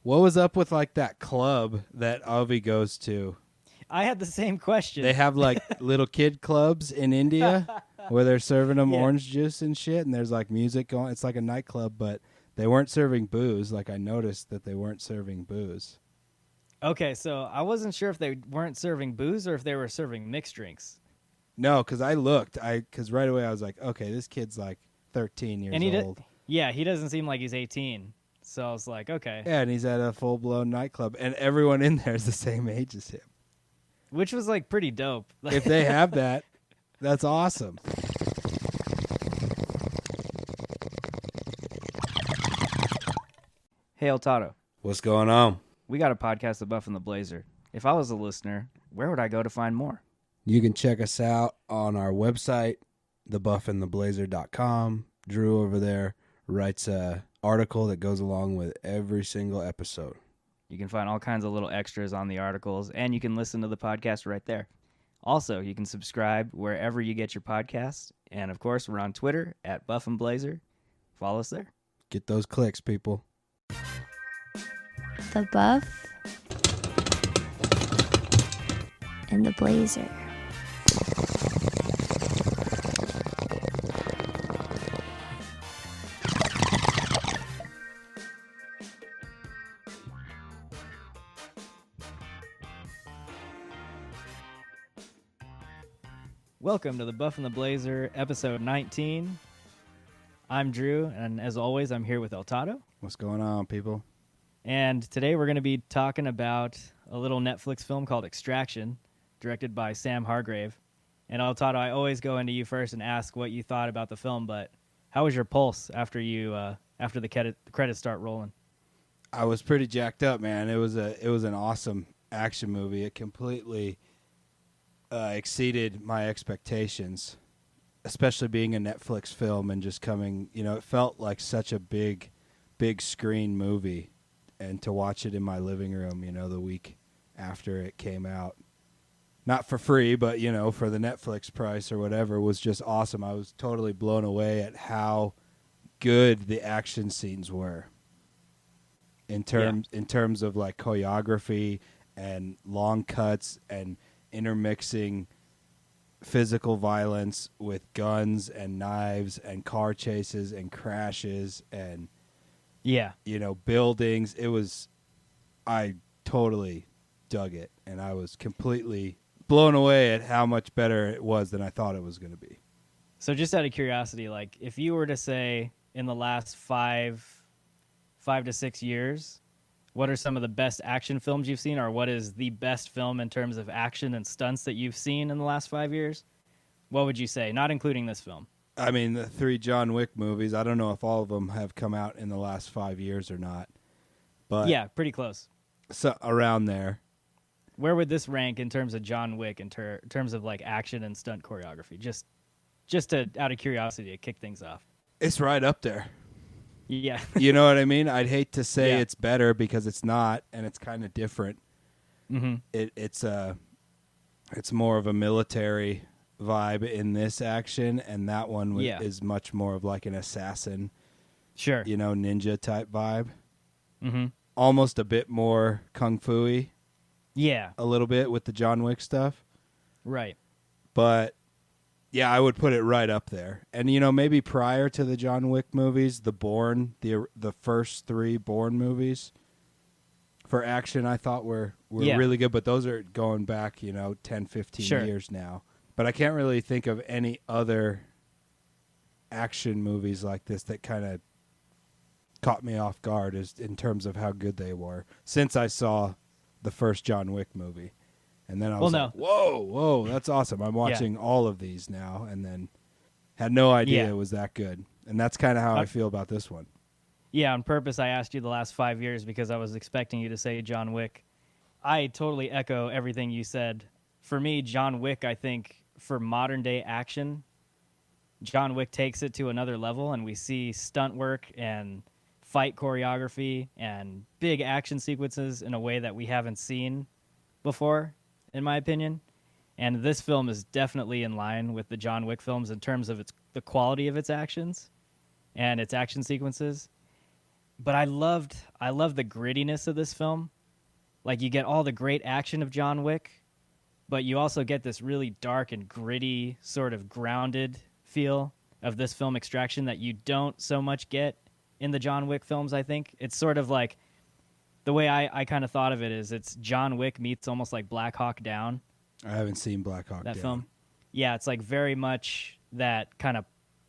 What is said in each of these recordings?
What was up with like that club that Avi goes to? I had the same question. They have like little kid clubs in India where they're serving them Yeah. orange juice and shit, and there's like music going. It's like a nightclub, but they weren't serving booze. Like I noticed that they weren't serving booze. Okay, so I wasn't sure if they weren't serving booze or if they were serving mixed drinks. No, because I looked. Because right away I was like, okay, this kid's like 13 years And old. he doesn't seem like he's 18. So I was like, okay. Yeah, and he's at a full blown nightclub, and everyone in there is the same age as him. Which was like pretty dope. If they have that, that's awesome. Hey, El Toddo, What's going on? we got a podcast, The Buff and the Blazer. If I was a listener, where would I go to find more? You can check us out on our website, thebuffandtheblazer.com. Drew over there writes a article that goes along with every single episode. You can find all kinds of little extras on the articles, and you can listen to the podcast right there. Also, you can subscribe wherever you get your podcasts. And, of course, we're on Twitter at Buff and Blazer. Follow us there. Get those clicks, people. The Buff and the Blazer. Welcome to the Buff and the Blazer, episode 19. I'm Drew, and as always, I'm here with El Toddo. What's going on, people? And today we're going to be talking about a little Netflix film called Extraction, directed by Sam Hargrave. And El Toddo, I always go into you first and ask what you thought about the film, but how was your pulse after the credits start rolling? I was pretty jacked up, man. It was an awesome action movie. It completely exceeded my expectations, especially being a Netflix film and just coming, it felt like such a big screen movie, and to watch it in my living room, the week after it came out, not for free, but, for the Netflix price or whatever, was just awesome. I was totally blown away at how good the action scenes were in terms of like choreography and long cuts and intermixing physical violence with guns and knives and car chases and crashes and buildings. I totally dug it, and I was completely blown away at how much better it was than I thought it was going to be. So just out of curiosity, like if you were to say in the last 5 to 6 years, what are some of the best action films you've seen, or what is the best film in terms of action and stunts that you've seen in the last 5 years? What would you say, not including this film? I mean, the 3 John Wick movies, I don't know if all of them have come out in the last 5 years or not. But Yeah, pretty close. So around there. Where would this rank in terms of John Wick, in terms of like action and stunt choreography? Just out of curiosity to kick things off. It's right up there. Yeah. You know what I mean? I'd hate to say Yeah. it's better because it's not, and it's kind of different. Mm-hmm. It's more of a military vibe in this action, and that one is much more of like an assassin, Sure. ninja type vibe. Mm-hmm. Almost a bit more kung fu-y, Yeah. a little bit with the John Wick stuff. Right. But yeah, I would put it right up there. And maybe prior to the John Wick movies, the first 3 Bourne movies for action, I thought were really good, but those are going back, 10, 15 Sure. years now. But I can't really think of any other action movies like this that kind of caught me off guard in terms of how good they were since I saw the first John Wick movie. And then I was like, whoa, that's awesome. I'm watching all of these now, and then had no idea it was that good. And that's kind of how I feel about this one. Yeah, on purpose I asked you the last 5 years because I was expecting you to say John Wick. I totally echo everything you said. For me, John Wick, I think, for modern-day action, John Wick takes it to another level, and we see stunt work and fight choreography and big action sequences in a way that we haven't seen before, in my opinion. And this film is definitely in line with the John Wick films in terms of the quality of its actions and its action sequences. but I loved the grittiness of this film. Like, you get all the great action of John Wick, but you also get this really dark and gritty, sort of grounded feel of this film Extraction that you don't so much get in the John Wick films, I think. It's sort of like, the way I kind of thought of it is it's John Wick meets almost like Black Hawk Down. I haven't seen Black Hawk That Down. film. Yeah, it's like very much that kind of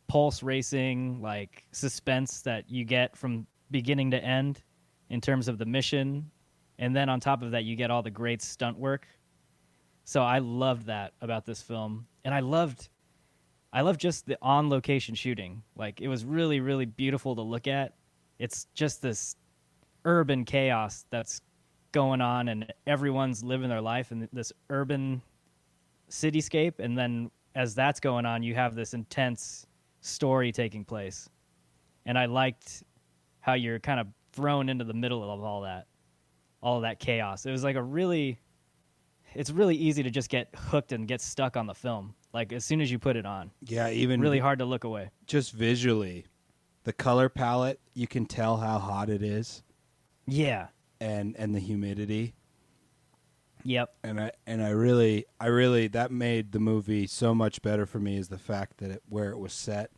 pulse racing, like suspense that you get from beginning to end in terms of the mission. And then on top of that, you get all the great stunt work. So I loved that about this film. And I loved just the on-location shooting. Like, it was really, really beautiful to look at. It's just this urban chaos that's going on, and everyone's living their life in this urban cityscape. And then as that's going on, you have this intense story taking place. And I liked how you're kind of thrown into the middle of all of that chaos. It was like it's really easy to just get hooked and get stuck on the film. Like, as soon as you put it on. Yeah, even Really hard to look away. just visually, the color palette, you can tell how hot it is, Yeah. and the humidity. Yep. And I really that made the movie so much better for me, is the fact that where it was set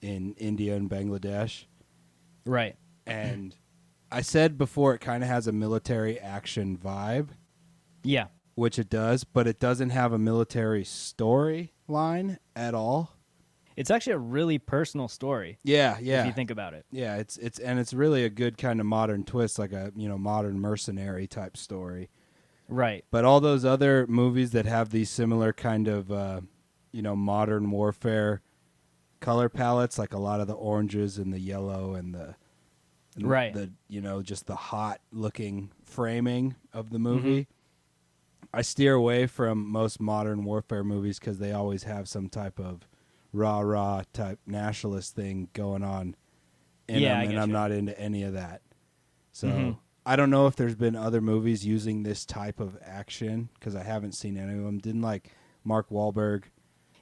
in India and Bangladesh. Right. And I said before, it kind of has a military action vibe, Yeah. which it does, but it doesn't have a military storyline at all. It's actually a really personal story. Yeah, If you think about it. Yeah, it's really a good kind of modern twist, like a modern mercenary type story. Right. But all those other movies that have these similar kind of modern warfare color palettes, like a lot of the oranges and the yellow and Right. the just the hot looking framing of the movie. I steer away from most modern warfare movies because they always have some type of rah type nationalist thing going on in Yeah, them, I and get I'm you. not into any of that. So Mhm. I don't know if there's been other movies using this type of action, because I haven't seen any of them. Didn't like Mark Wahlberg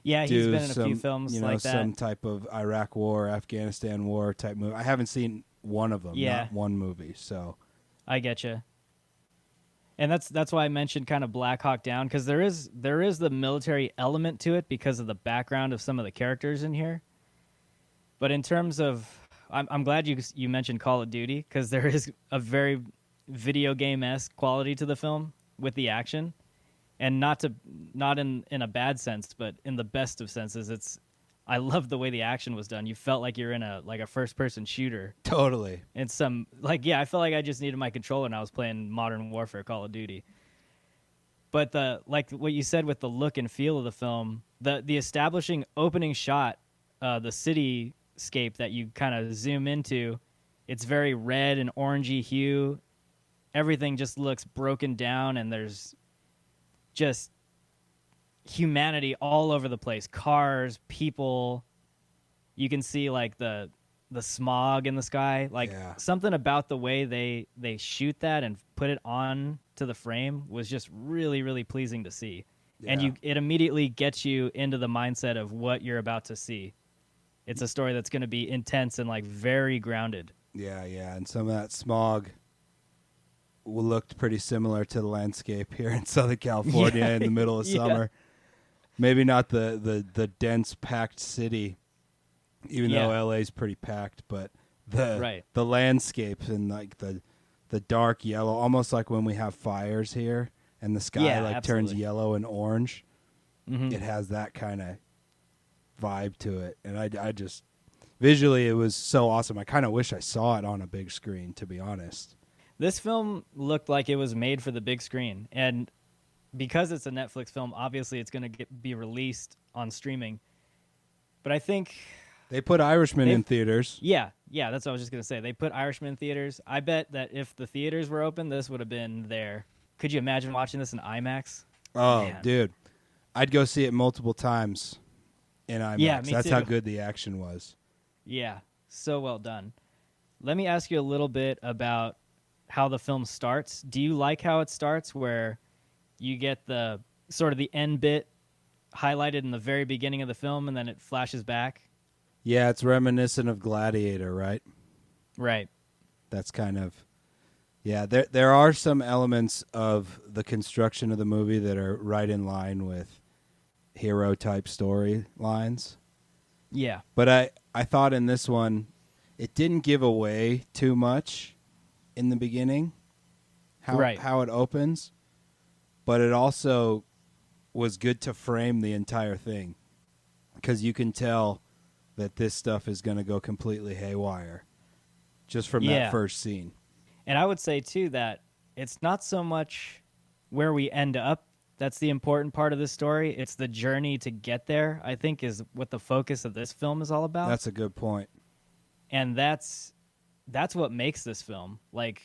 Yeah, he's do been in a some, few films like that. some type of Iraq War, Afghanistan War type movie? I haven't seen one of them. Yeah. Not one movie. So I get you. And that's why I mentioned kind of Black Hawk Down, because there is the military element to it because of the background of some of the characters in here. But in terms of, I'm glad you mentioned Call of Duty, because there is a very video game-esque quality to the film with the action, and not in a bad sense, but in the best of senses. I love the way the action was done. You felt like you're in a first-person shooter. totally. And I felt like I just needed my controller and I was playing Modern Warfare Call of Duty. But what you said with the look and feel of the film, the establishing opening shot, the cityscape that you kind of zoom into, it's very red and orangey hue. Everything just looks broken down, and there's just humanity all over the place. Cars, people. You can see like the smog in the sky. Like, Yeah. something about the way they shoot that and put it on to the frame was just really, really pleasing to see. And Yeah. it immediately gets you into the mindset of what you're about to see. It's a story that's going to be intense and like very grounded. Yeah, and some of that smog looked pretty similar to the landscape here in Southern California in the middle of Yeah. summer. Maybe not the dense packed city, even though Yeah. LA's pretty packed, but the Right. the landscapes and like the dark yellow, almost like when we have fires here and the sky Yeah, turns absolutely. yellow and orange. Mhm. It has that kind of vibe to it, and I just visually it was so awesome. I kind of wish I saw it on a big screen, to be honest. This film looked like it was made for the big screen, and because it's a Netflix film, obviously it's going to be released on streaming. But I think, They put Irishman in theaters. yeah, that's what I was just going to say. They put Irishman in theaters. I bet that if the theaters were open, this would have been there. Could you imagine watching this in IMAX? Oh, Man. dude, I'd go see it multiple times in IMAX. Yeah, me That's how too. good the action was. Yeah, so well done. Let me ask you a little bit about how the film starts. Do you like how it starts, where you get the sort of the end bit highlighted in the very beginning of the film and then it flashes back? Yeah, it's reminiscent of Gladiator, right? Right. That's kind of there are some elements of the construction of the movie that are right in line with hero type storylines. Yeah. But I thought in this one it didn't give away too much in the beginning how it opens, but it also was good to frame the entire thing because you can tell that this stuff is going to go completely haywire just from that first scene. And I would say, too, that it's not so much where we end up that's the important part of this story. It's the journey to get there, I think, is what the focus of this film is all about. That's a good point. And that's what makes this film. Like,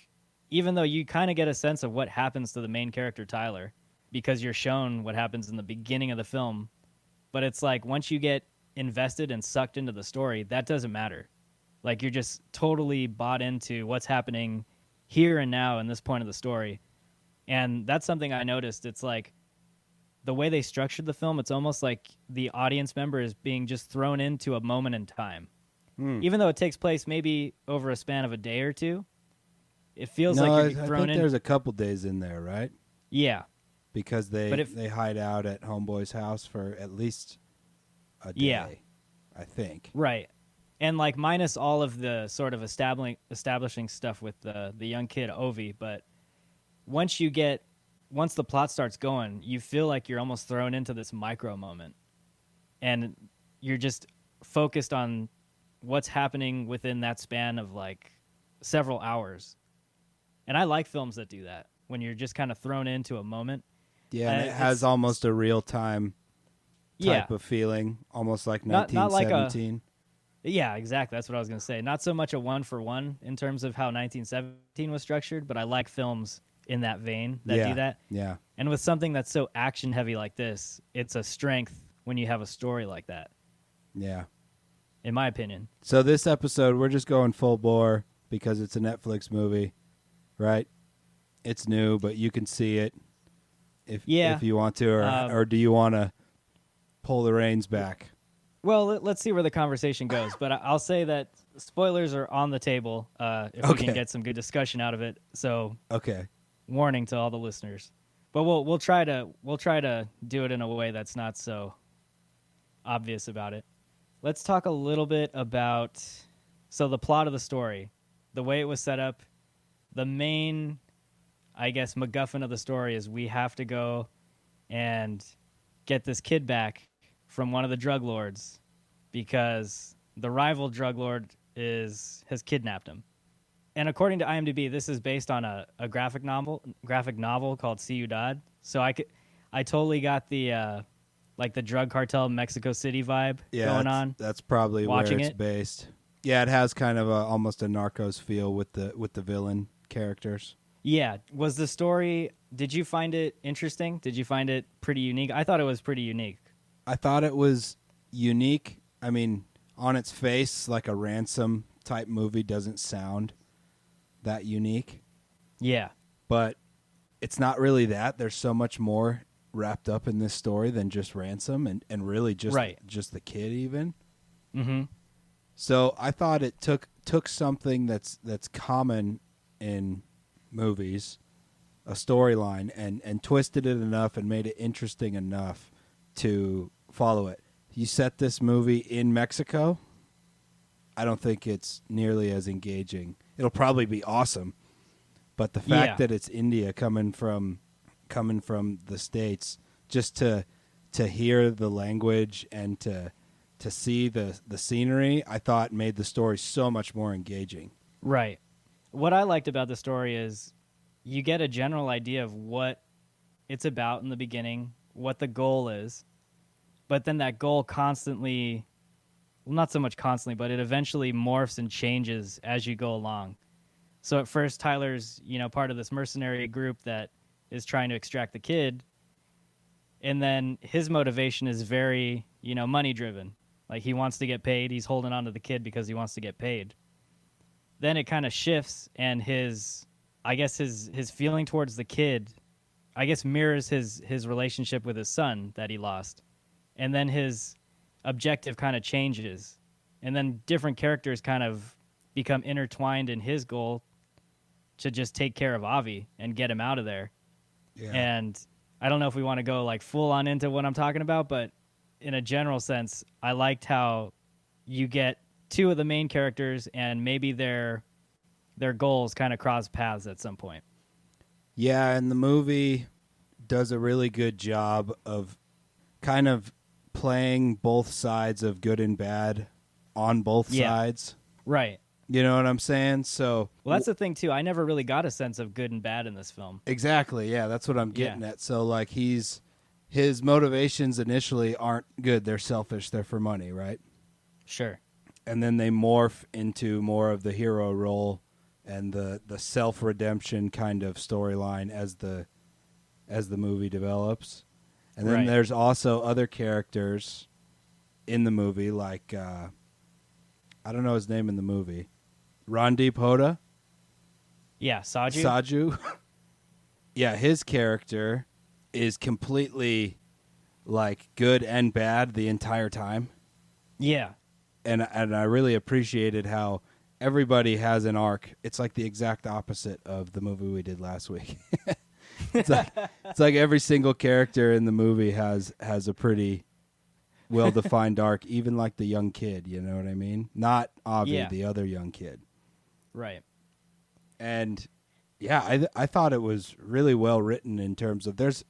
even though you kind of get a sense of what happens to the main character, Tyler, because you're shown what happens in the beginning of the film, but it's like once you get invested and sucked into the story, that doesn't matter. Like, you're just totally bought into what's happening here and now in this point of the story. And that's something I noticed. It's like the way they structured the film, it's almost like the audience member is being just thrown into a moment in time. Even though it takes place maybe over a span of a day or two, it feels like you're thrown in. I think there's a couple days in there, right? Yeah. Because they hide out at Homeboy's house for at least a day, I think. Right. And like minus all of the sort of establishing stuff with the young kid Ovi, but once the plot starts going, you feel like you're almost thrown into this micro moment, and you're just focused on what's happening within that span of like several hours. And I like films that do that when you're just kind of thrown into a moment. Yeah, and it has almost a real time type of feeling, almost like 1917. Yeah, exactly. That's what I was going to say. Not so much a one-for-one in terms of how 1917 was structured, but I like films in that vein that do that. Yeah. And with something that's so action-heavy like this, it's a strength when you have a story like that. Yeah. In my opinion. So this episode, we're just going full bore because it's a Netflix movie, right? It's new, but you can see it if you want to, or do you want to pull the reins back? Well, let's see where the conversation goes. But I'll say that spoilers are on the table if we can get some good discussion out of it. So, warning to all the listeners. But we'll try to do it in a way that's not so obvious about it. Let's talk a little bit about the plot of the story, the way it was set up. The main, I guess, MacGuffin of the story is we have to go and get this kid back from one of the drug lords because the rival drug lord has kidnapped him. And according to IMDb, this is based on a graphic novel called Ciudad. So I totally got the the drug cartel Mexico City vibe going on. That's probably where it's based. Yeah, it has kind of almost a Narcos feel with the villain characters. Yeah. Was the story, did you find it interesting? Did you find it pretty unique? I thought it was pretty unique. I thought it was unique. I mean, on its face, like a Ransom type movie doesn't sound that unique. Yeah. But it's not really that. There's so much more wrapped up in this story than just Ransom and really just the kid even. Mm-hmm. So I thought it took something that's common in movies, a storyline, and twisted it enough and made it interesting enough to follow it. You set this movie in Mexico, I don't think it's nearly as engaging. It'll probably be awesome, but the fact that it's India coming from the States, just to hear the language and to see the scenery, I thought made the story so much more engaging. Right. What I liked about the story is you get a general idea of what it's about in the beginning, what the goal is, but then that goal constantly, well, not so much constantly, but it eventually morphs and changes as you go along. So at first, Tyler's, part of this mercenary group that is trying to extract the kid, and then his motivation is very, money driven. Like, he wants to get paid. He's holding on to the kid because he wants to get paid. Then it kind of shifts, and his feeling towards the kid, mirrors his relationship with his son that he lost. And then his objective kind of changes. And then different characters kind of become intertwined in his goal to just take care of Avi and get him out of there. Yeah. And I don't know if we want to go like full on into what I'm talking about, but in a general sense, I liked how you get two of the main characters and maybe their goals kind of cross paths at some point. Yeah, and the movie does a really good job of kind of playing both sides of good and bad on both sides. Right. You know what I'm saying? So, well, that's the thing too. I never really got a sense of good and bad in this film. Exactly. Yeah, that's what I'm getting at. So like his motivations initially aren't good. They're selfish. They're for money, right? Sure. And then they morph into more of the hero role and the self-redemption kind of storyline as the movie develops. And then there's also other characters in the movie like I don't know his name in the movie. Randeep Hoda? Yeah, Saju. Saju. Yeah, his character is completely like good and bad the entire time. Yeah. And I really appreciated how everybody has an arc. It's like the exact opposite of the movie we did last week. it's like every single character in the movie has a pretty well-defined arc, even like the young kid, you know what I mean? Not Avi, the other young kid. Right. And yeah, I thought it was really well written in terms of there's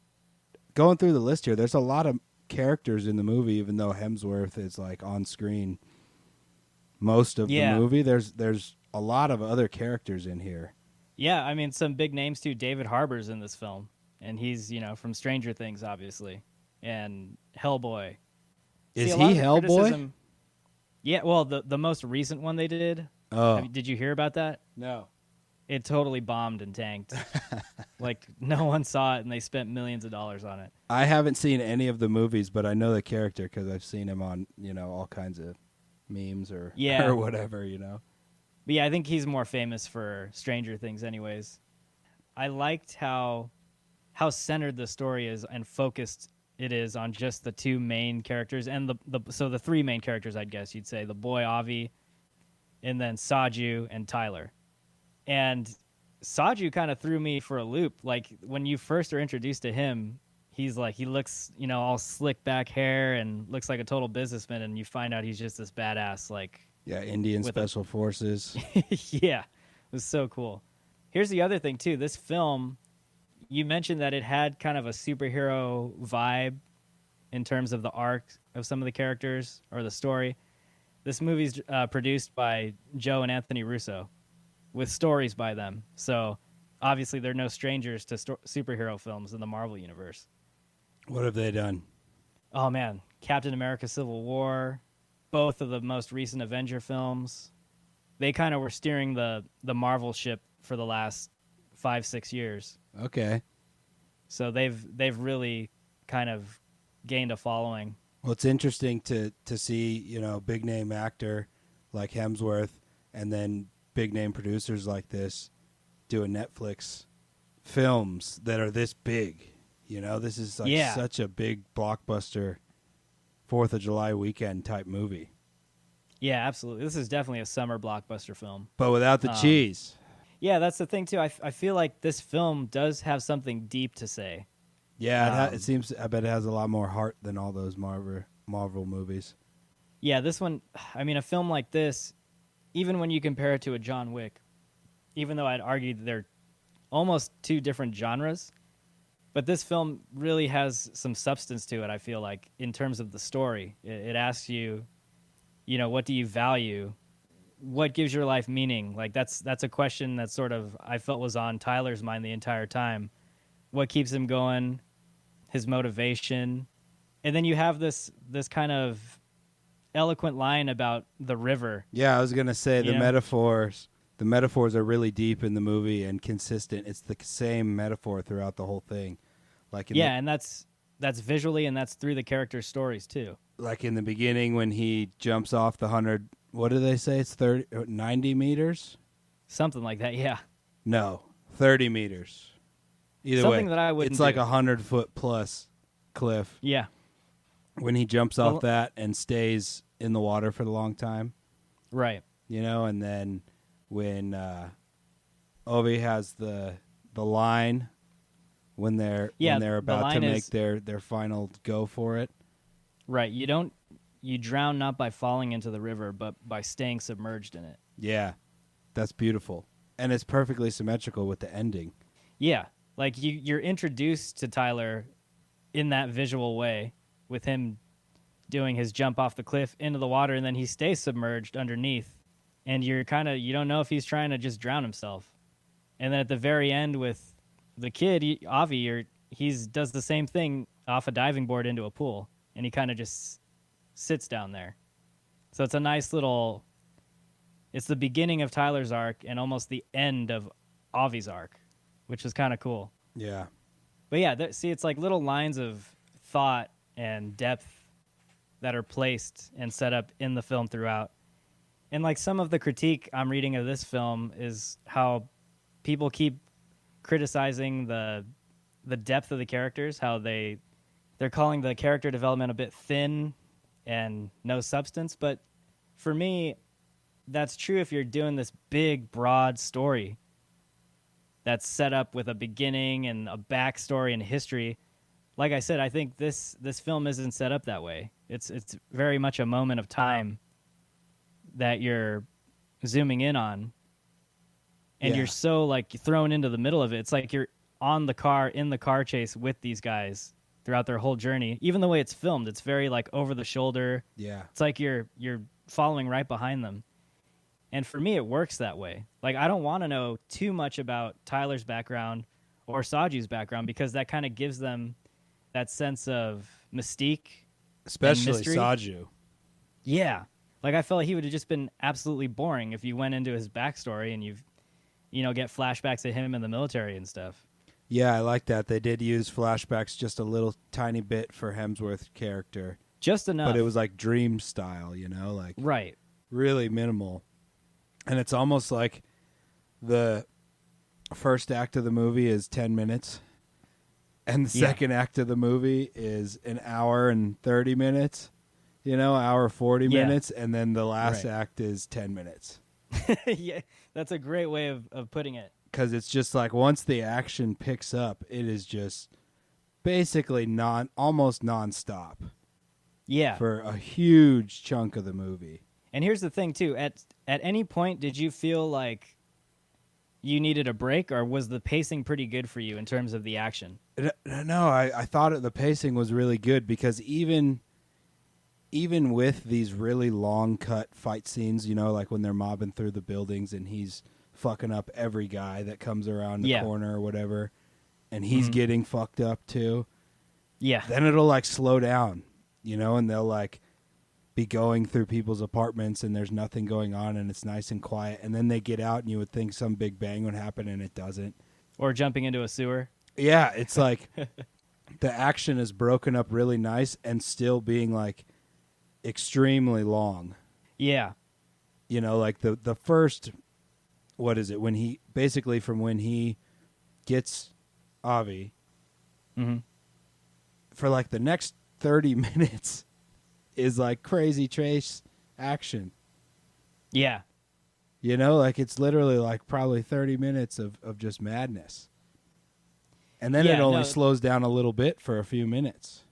going through the list here. There's a lot of characters in the movie, even though Hemsworth is like on screen most of the movie. There's a lot of other characters in here. Yeah, I mean some big names too. David Harbour's in this film, and he's from Stranger Things, obviously, and Hellboy. Is he Hellboy? Yeah, well, the most recent one they did. Oh, did you hear about that? No. It totally bombed and tanked. Like no one saw it, and they spent millions of dollars on it. I haven't seen any of the movies, but I know the character because I've seen him on all kinds of memes or whatever. But yeah, I think he's more famous for Stranger Things, anyways. I liked how centered the story is and focused it is on just the two main characters and the three main characters, I'd guess you'd say, the boy Avi, and then Saju and Tyler. And Saju kind of threw me for a loop. Like when you first are introduced to him, he looks, all slick back hair and looks like a total businessman, and you find out he's just this badass, like Indian Special Forces. Yeah, it was so cool. Here's the other thing too. This film, you mentioned that it had kind of a superhero vibe in terms of the arc of some of the characters or the story. This movie's produced by Joe and Anthony Russo with stories by them. So obviously they're no strangers to superhero films in the Marvel Universe. What have they done? Oh, man. Captain America Civil War, both of the most recent Avenger films. They kind of were steering the Marvel ship for the last 5-6 years. Okay. So they've really kind of gained a following. Well, it's interesting to see, big name actor like Hemsworth and then big name producers like this doing Netflix films that are this big. This is like such a big blockbuster 4th of July weekend type movie. Yeah, absolutely. This is definitely a summer blockbuster film. But without the cheese. Yeah, that's the thing too. I feel like this film does have something deep to say. Yeah, it seems. I bet it has a lot more heart than all those Marvel movies. Yeah, this one. I mean, a film like this, even when you compare it to a John Wick, even though I'd argue that they're almost two different genres, but this film really has some substance to it. I feel like in terms of the story, it asks you, what do you value? What gives your life meaning? Like that's a question that sort of I felt was on Tyler's mind the entire time. What keeps him going? His motivation. And then you have this kind of eloquent line about the river. Yeah, I was going to say the metaphors are really deep in the movie and consistent. It's the same metaphor throughout the whole thing. And that's visually and that's through the characters' stories too. Like in the beginning when he jumps off the 100, what do they say? It's 90 meters? Something like that, yeah. No, 30 meters. Either Something way, that I wouldn't it's like do. 100-foot plus cliff. Yeah. When he jumps off that and stays in the water for a long time. Right. And then when Ovi has the line when they're about to make their final go for it. Right. You drown not by falling into the river, but by staying submerged in it. Yeah. That's beautiful. And it's perfectly symmetrical with the ending. Yeah. Like you're introduced to Tyler in that visual way with him doing his jump off the cliff into the water, and then he stays submerged underneath, and you don't know if he's trying to just drown himself. And then at the very end with the kid, Avi, he does the same thing off a diving board into a pool, and he kind of just sits down there. So it's a nice little. It's the beginning of Tyler's arc and almost the end of Avi's arc, which is kind of cool. Yeah. But yeah, it's like little lines of thought and depth that are placed and set up in the film throughout. And like some of the critique I'm reading of this film is how people keep criticizing the depth of the characters, how they're calling the character development a bit thin and no substance. But for me, that's true if you're doing this big, broad story that's set up with a beginning and a backstory and history. Like I said, I think this film isn't set up that way. It's very much a moment of time that you're zooming in on, and you're so like thrown into the middle of it. It's like you're in the car chase with these guys throughout their whole journey. Even the way it's filmed, it's very like over the shoulder. Yeah, it's like you're following right behind them. And for me, it works that way. Like, I don't want to know too much about Tyler's background or Saju's background, because that kind of gives them that sense of mystique. Especially Saju. Yeah. Like, I felt like he would have just been absolutely boring if you went into his backstory and get flashbacks of him in the military and stuff. Yeah, I like that. They did use flashbacks just a little tiny bit for Hemsworth's character. Just enough. But it was like dream style, like right. Really minimal. And it's almost like the first act of the movie is 10 minutes, and the second act of the movie is an hour and 30 minutes, hour 40 minutes, and then the last act is 10 minutes. Yeah, that's a great way of putting it. Because it's just like once the action picks up, it is just basically almost nonstop. Yeah. For a huge chunk of the movie. And here's the thing, too. At any point, did you feel like you needed a break, or was the pacing pretty good for you in terms of the action? No, I thought the pacing was really good, because even with these really long cut fight scenes, like when they're mobbing through the buildings and he's fucking up every guy that comes around the corner or whatever, and he's getting fucked up too. Yeah. Then it'll like slow down, and they'll like be going through people's apartments and there's nothing going on and it's nice and quiet, and then they get out and you would think some big bang would happen and it doesn't. Or jumping into a sewer. Yeah, it's like the action is broken up really nice and still being like extremely long. Yeah. Like the first, what is it, when he basically from when he gets Avi for like the next 30 minutes is like crazy chase action. Yeah. Like it's literally like probably 30 minutes of just madness. And then it only slows down a little bit for a few minutes.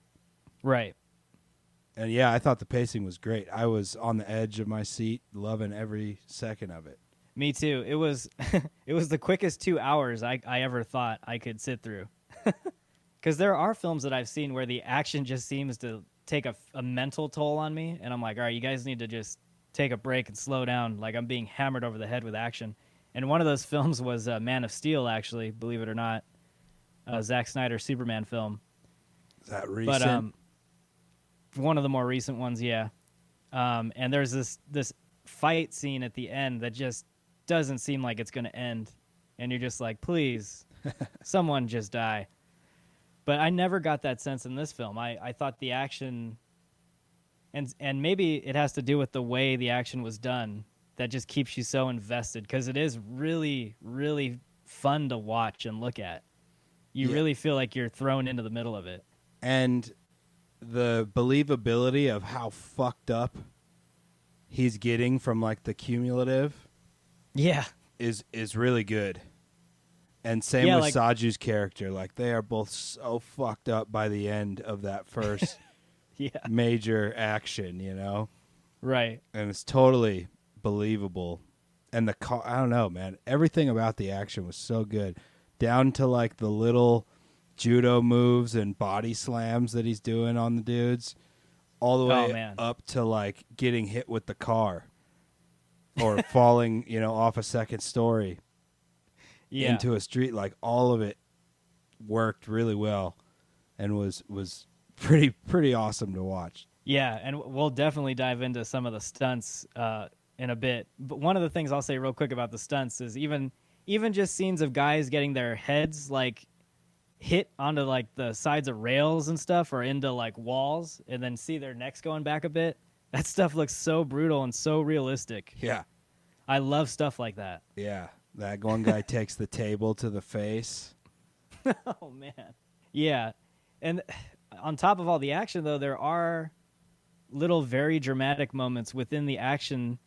Right. And yeah, I thought the pacing was great. I was on the edge of my seat, loving every second of it. Me too. It was it was the quickest 2 hours I ever thought I could sit through. Because there are films that I've seen where the action just seems to take a mental toll on me, and I'm like, all right, you guys need to just take a break and slow down. Like, I'm being hammered over the head with action. And one of those films was Man of Steel, actually, believe it or not. Zack Snyder's Superman film. Is that recent? But one of the more recent ones, yeah. And there's this fight scene at the end that just doesn't seem like it's going to end. And you're just like, please, someone just die. But I never got that sense in this film. I thought the action, and maybe it has to do with the way the action was done, that just keeps you so invested, because it is really, really fun to watch and look at. You really feel like you're thrown into the middle of it. And the believability of how fucked up he's getting from like the cumulative is really good. And same Yeah, with like- Saju's character. Like, they are both so fucked up by the end of that first Yeah. major action, you know? Right. And it's totally believable. And the car, I don't know, man. Everything about the action was so good. Down to, like, the little judo moves and body slams that he's doing on the dudes. All the way man. up to, like, getting hit with the car. Or falling, you know, off a second story. Yeah. Into a street. Like, all of it worked really well and was pretty awesome to watch. Yeah, and we'll definitely dive into some of the stunts in a bit. But one of the things I'll say real quick about the stunts is even just scenes of guys getting their heads like hit onto like the sides of rails and stuff or into like walls and then see their necks going back a bit. That stuff looks so brutal and so realistic. Yeah. I love stuff like that. Yeah. That one guy takes the table to the face. Oh man. Yeah. And on top of all the action though, there are little very dramatic moments within the action,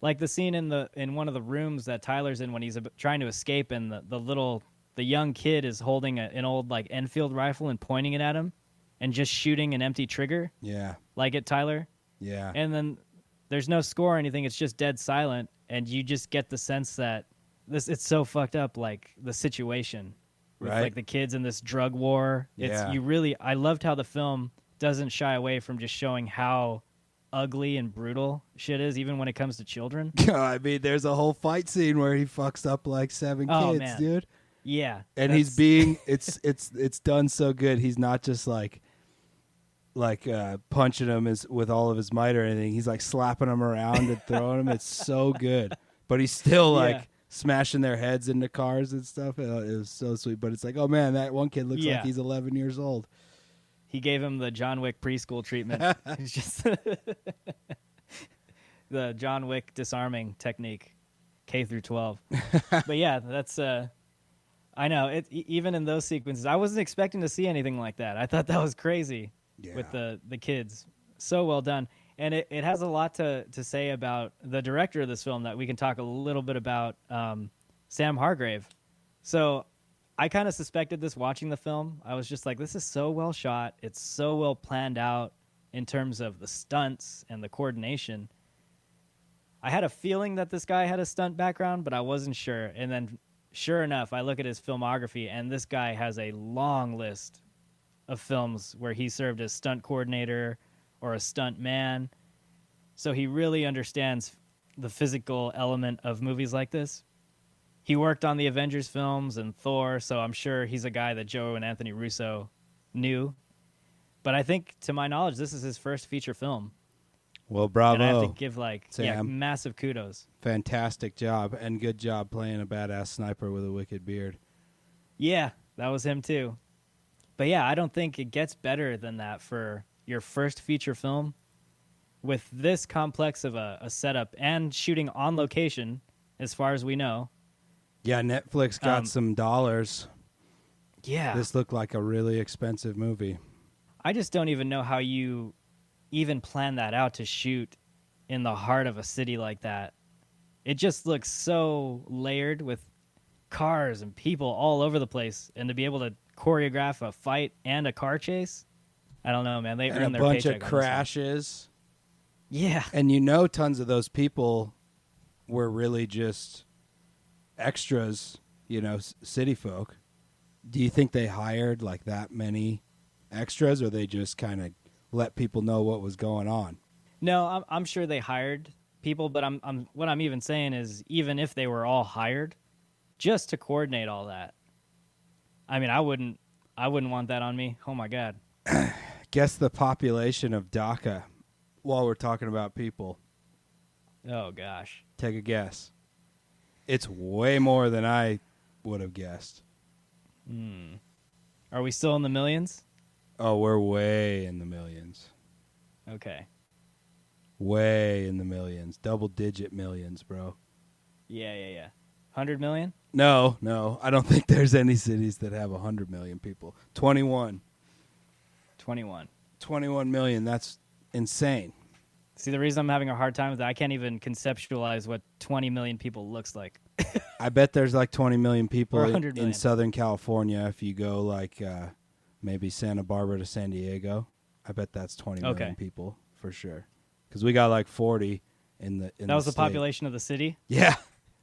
like the scene in one of the rooms that Tyler's in when he's trying to escape and the young kid is holding an old like Enfield rifle and pointing it at him and just shooting an empty trigger. Yeah. Like at Tyler. Yeah. And then there's no score or anything, it's just dead silent and you just get the sense that it's so fucked up, like the situation with Right. like the kids in this drug war. Yeah. I loved how the film doesn't shy away from just showing how ugly and brutal shit is, even when it comes to children. I mean, there's a whole fight scene where he fucks up like 7 Oh, kids, man. dude. Yeah. And he's being it's done so good. He's not just like punching them with all of his might or anything. He's like slapping them around and throwing them. It's so good. But he's still like Yeah. smashing their heads into cars and stuff. It was so sweet. But it's like, oh man, that one kid looks Yeah. like he's 11 years old. He gave him the John Wick preschool treatment. It's just the John Wick disarming technique, K through 12. But yeah, that's I know it. Even in those sequences, I wasn't expecting to see anything like that. I thought that was crazy with the kids. So well done, and it has a lot to say about the director of this film that we can talk a little bit about, Sam Hargrave. So I kind of suspected this watching the film. I was just like, this is so well shot. It's so well planned out in terms of the stunts and the coordination. I had a feeling that this guy had a stunt background, but I wasn't sure. And then sure enough, I look at his filmography, and this guy has a long list of films where he served as stunt coordinator or a stunt man. So he really understands the physical element of movies like this. He worked on the Avengers films and Thor, so I'm sure he's a guy that Joe and Anthony Russo knew. But I think, to my knowledge, this is his first feature film. Well, bravo. And I have to give, Sam. massive kudos. Fantastic job, and good job playing a badass sniper with a wicked beard. Yeah, that was him too. But yeah, I don't think it gets better than that for your first feature film with this complex of a setup and shooting on location, as far as we know. Yeah, Netflix got some dollars. Yeah. This looked like a really expensive movie. I just don't even know how you even plan that out to shoot in the heart of a city like that. It just looks so layered with cars and people all over the place, and to be able to choreograph a fight and a car chase, I don't know, man. They And earned a their bunch paycheck of on this one. crashes. Yeah. And you know tons of those people were really just extras, you know, city folk. Do you think they hired like that many extras, or they just kind of let people know what was going on? No, I'm sure they hired people, but what I'm even saying is, even if they were all hired, just to coordinate all that, I mean, I wouldn't want that on me. Oh my God. Guess the population of Dhaka while we're talking about people. Oh gosh. Take a guess. It's way more than I would have guessed. Are we still in the millions? Oh, we're way in the millions. Okay. Way in the millions. Double-digit millions, bro. Yeah. 100 million? No. I don't think there's any cities that have 100 million people. 21. 21. 21 million. That's insane. See, the reason I'm having a hard time with that, I can't even conceptualize what 20 million people looks like. I bet there's like 20 million people Or in 100 million. Southern California. If you go like maybe Santa Barbara to San Diego, I bet that's 20 million Okay. people for sure. Because we got like 40 in the That was the state. population of the city. Yeah.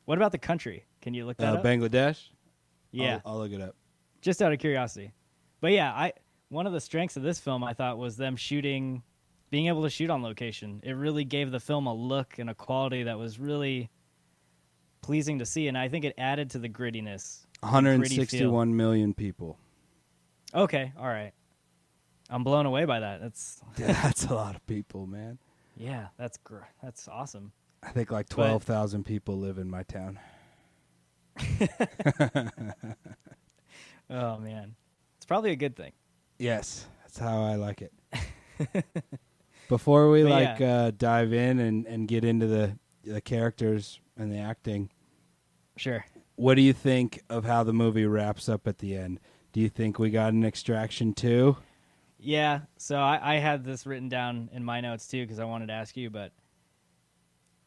What about the country? Can you look that up? Bangladesh? Yeah, I'll look it up. just out of curiosity. But yeah, one of the strengths of this film I thought was them being able to shoot on location. It really gave the film a look and a quality that was really pleasing to see, and I think it added to the grittiness. the gritty feel. 161 million people. Okay, all right. I'm blown away by that. That's a lot of people, man. Yeah, that's awesome. I think like 12,000 people live in my town. Oh man, it's probably a good thing. Yes, that's how I like it. Before we But dive in and get into the characters and the acting, Sure. what do you think of how the movie wraps up at the end? Do you think we got an Extraction 2? Yeah, so I had this written down in my notes too because I wanted to ask you, but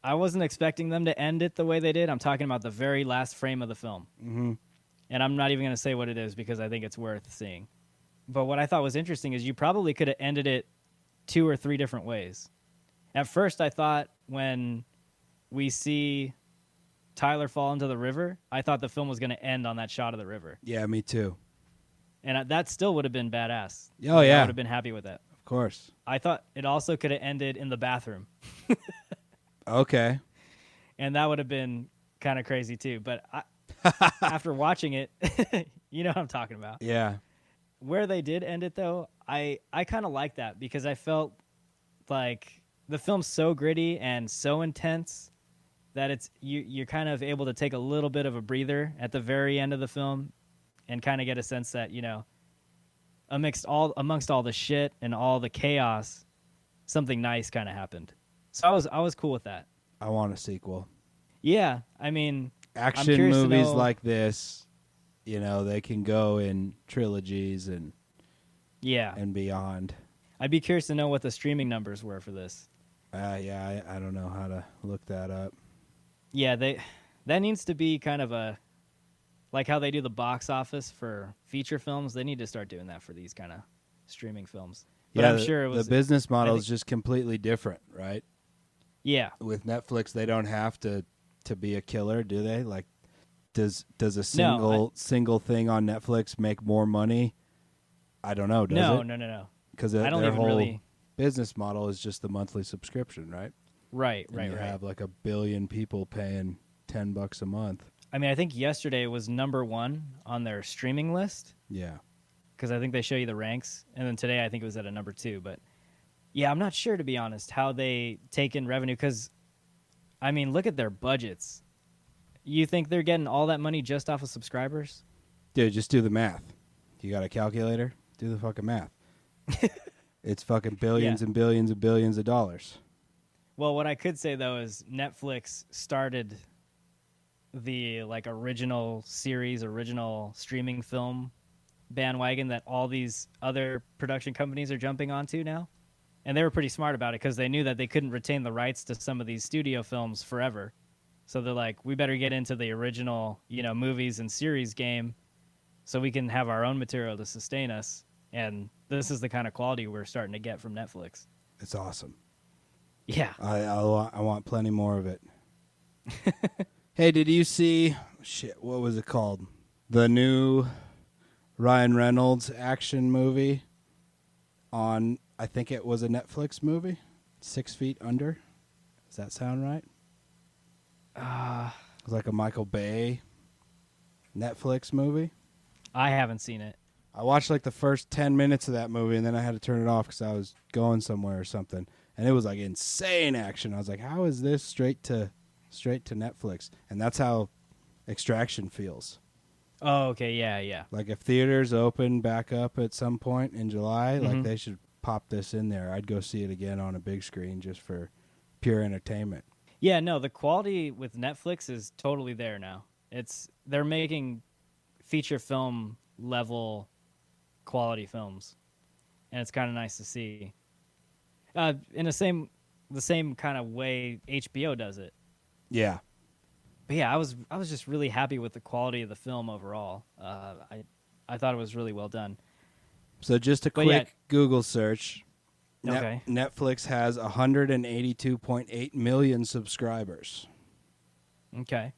I wasn't expecting them to end it the way they did. I'm talking about the very last frame of the film. Mm-hmm. And I'm not even going to say what it is because I think it's worth seeing. But what I thought was interesting is you probably could have ended it 2 or 3 different ways. At first, I thought when we see Tyler fall into the river, I thought the film was going to end on that shot of the river. Yeah, me too. And that still would have been badass. Oh, yeah. I would have been happy with that. Of course. I thought it also could have ended in the bathroom. Okay. And that would have been kind of crazy too. But after watching it, you know what I'm talking about. Yeah. Where they did end it, though, I kind of like that because I felt like the film's so gritty and so intense that you're kind of able to take a little bit of a breather at the very end of the film and kind of get a sense that, you know, amongst all the shit and all the chaos, something nice kind of happened. So I was cool with that. I want a sequel. Yeah, I mean, Action curious to movies know- like this, you know, they can go in trilogies and yeah, beyond. I'd be curious to know what the streaming numbers were for this. Yeah, I don't know how to look that up. Yeah, that needs to be kind of a like how they do the box office for feature films. They need to start doing that for these kind of streaming films. But Yeah, I'm sure it was the business model is think- just completely different, right? Yeah. With Netflix, they don't have to be a killer, do they? Like, does a No, single thing on Netflix make more money? I don't know. Does it? No. Because I don't their even whole really. business model is just the monthly subscription, right? Right. And you have like 1 billion people paying $10 a month. I mean, I think yesterday was number 1 on their streaming list Yeah. because I think they show you the ranks, and then today I think it was at a number 2. But yeah, I'm not sure, to be honest, how they take in revenue because, I mean, look at their budgets. You think they're getting all that money just off of subscribers? Dude, just do the math. You got a calculator? Do the fucking math. It's fucking billions and billions and billions of dollars. Well, what I could say though is Netflix started the original series, original streaming film bandwagon that all these other production companies are jumping onto now. And they were pretty smart about it because they knew that they couldn't retain the rights to some of these studio films forever. So they're like, we better get into the original, movies and series game so we can have our own material to sustain us. And this is the kind of quality we're starting to get from Netflix. It's awesome. Yeah. I want plenty more of it. Hey, did you see what was it called? The new Ryan Reynolds action movie on, I think it was a Netflix movie, 6 Feet Under. Does that sound right? It was like a Michael Bay Netflix movie. I haven't seen it. I watched like the first 10 minutes of that movie and then I had to turn it off because I was going somewhere or something. And it was like insane action. I was like, how is this straight to Netflix? And that's how Extraction feels. Oh, okay. Yeah. Like if theaters open back up at some point in July, like Mhm. they should pop this in there. I'd go see it again on a big screen just for pure entertainment. Yeah, no, the quality with Netflix is totally there now. They're making feature film level quality films. And it's kind of nice to see. In the same kind of way HBO does it. Yeah. But yeah, I was just really happy with the quality of the film overall. I thought it was really well done. So just a But yeah, quick Google search. okay. Netflix has 182.8 million subscribers. Okay.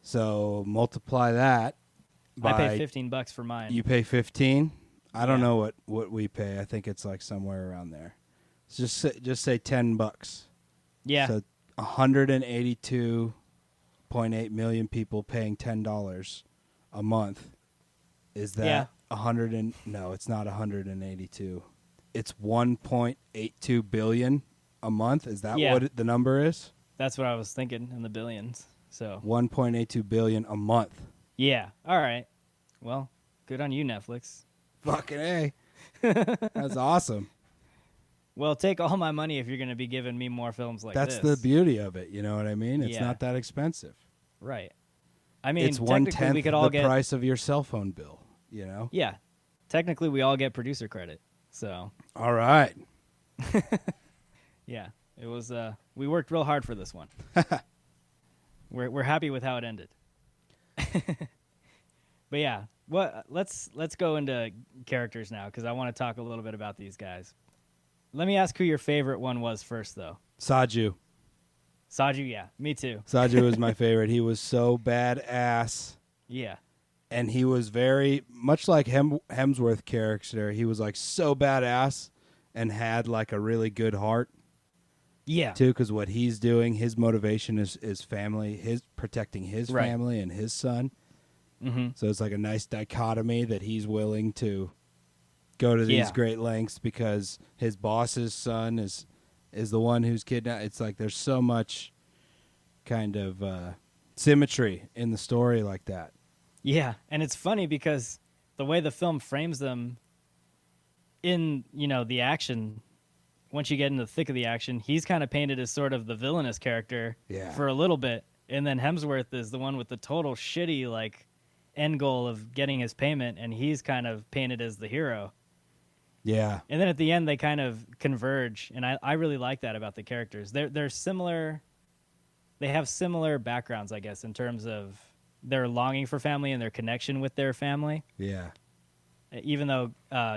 So multiply that by... I pay $15 for mine. You pay 15? I don't Yeah. know what we pay. I think it's like somewhere around there. So just say $10. Yeah. So 182.8 million people paying $10 a month. Is that Yeah. 100 and no, it's not 182. It's 1.82 billion a month. Is that Yeah. what the number is? That's what I was thinking in the billions. So 1.82 billion a month. yeah. All right. Well, good on you, Netflix. Fucking A. That's awesome. Well, take all my money if you're going to be giving me more films like That's this. the beauty of it. You know what I mean? It's Yeah. not that expensive. Right. I mean, It's technically 1/10 we could all the get price of your cell phone bill. You know? Yeah. Technically we all get producer credit. So, All right. yeah. It was we worked real hard for this one. We're happy with how it ended. But yeah, let's go into characters now cuz I want to talk a little bit about these guys. Let me ask who your favorite one was first though. Saju. Saju, yeah. Me too. Saju was my favorite. He was so badass. Yeah. And he was very much like Hemsworth character. He was like so badass and had like a really good heart Yeah. too. Because what he's doing, his motivation is family, his protecting his Right. family and his son. Mm-hmm. So it's like a nice dichotomy that he's willing to go to these Yeah. great lengths because his boss's son is the one who's kidnapped. It's like there's so much kind of symmetry in the story like that. Yeah, and it's funny because the way the film frames them in, the action, once you get in the thick of the action, he's kind of painted as sort of the villainous character Yeah. for a little bit. And then Hemsworth is the one with the total shitty, like, end goal of getting his payment, and he's kind of painted as the hero. Yeah. And then at the end, they kind of converge, and I really like that about the characters. They're similar. They have similar backgrounds, I guess, in terms of their longing for family and their connection with their family. Yeah. Even though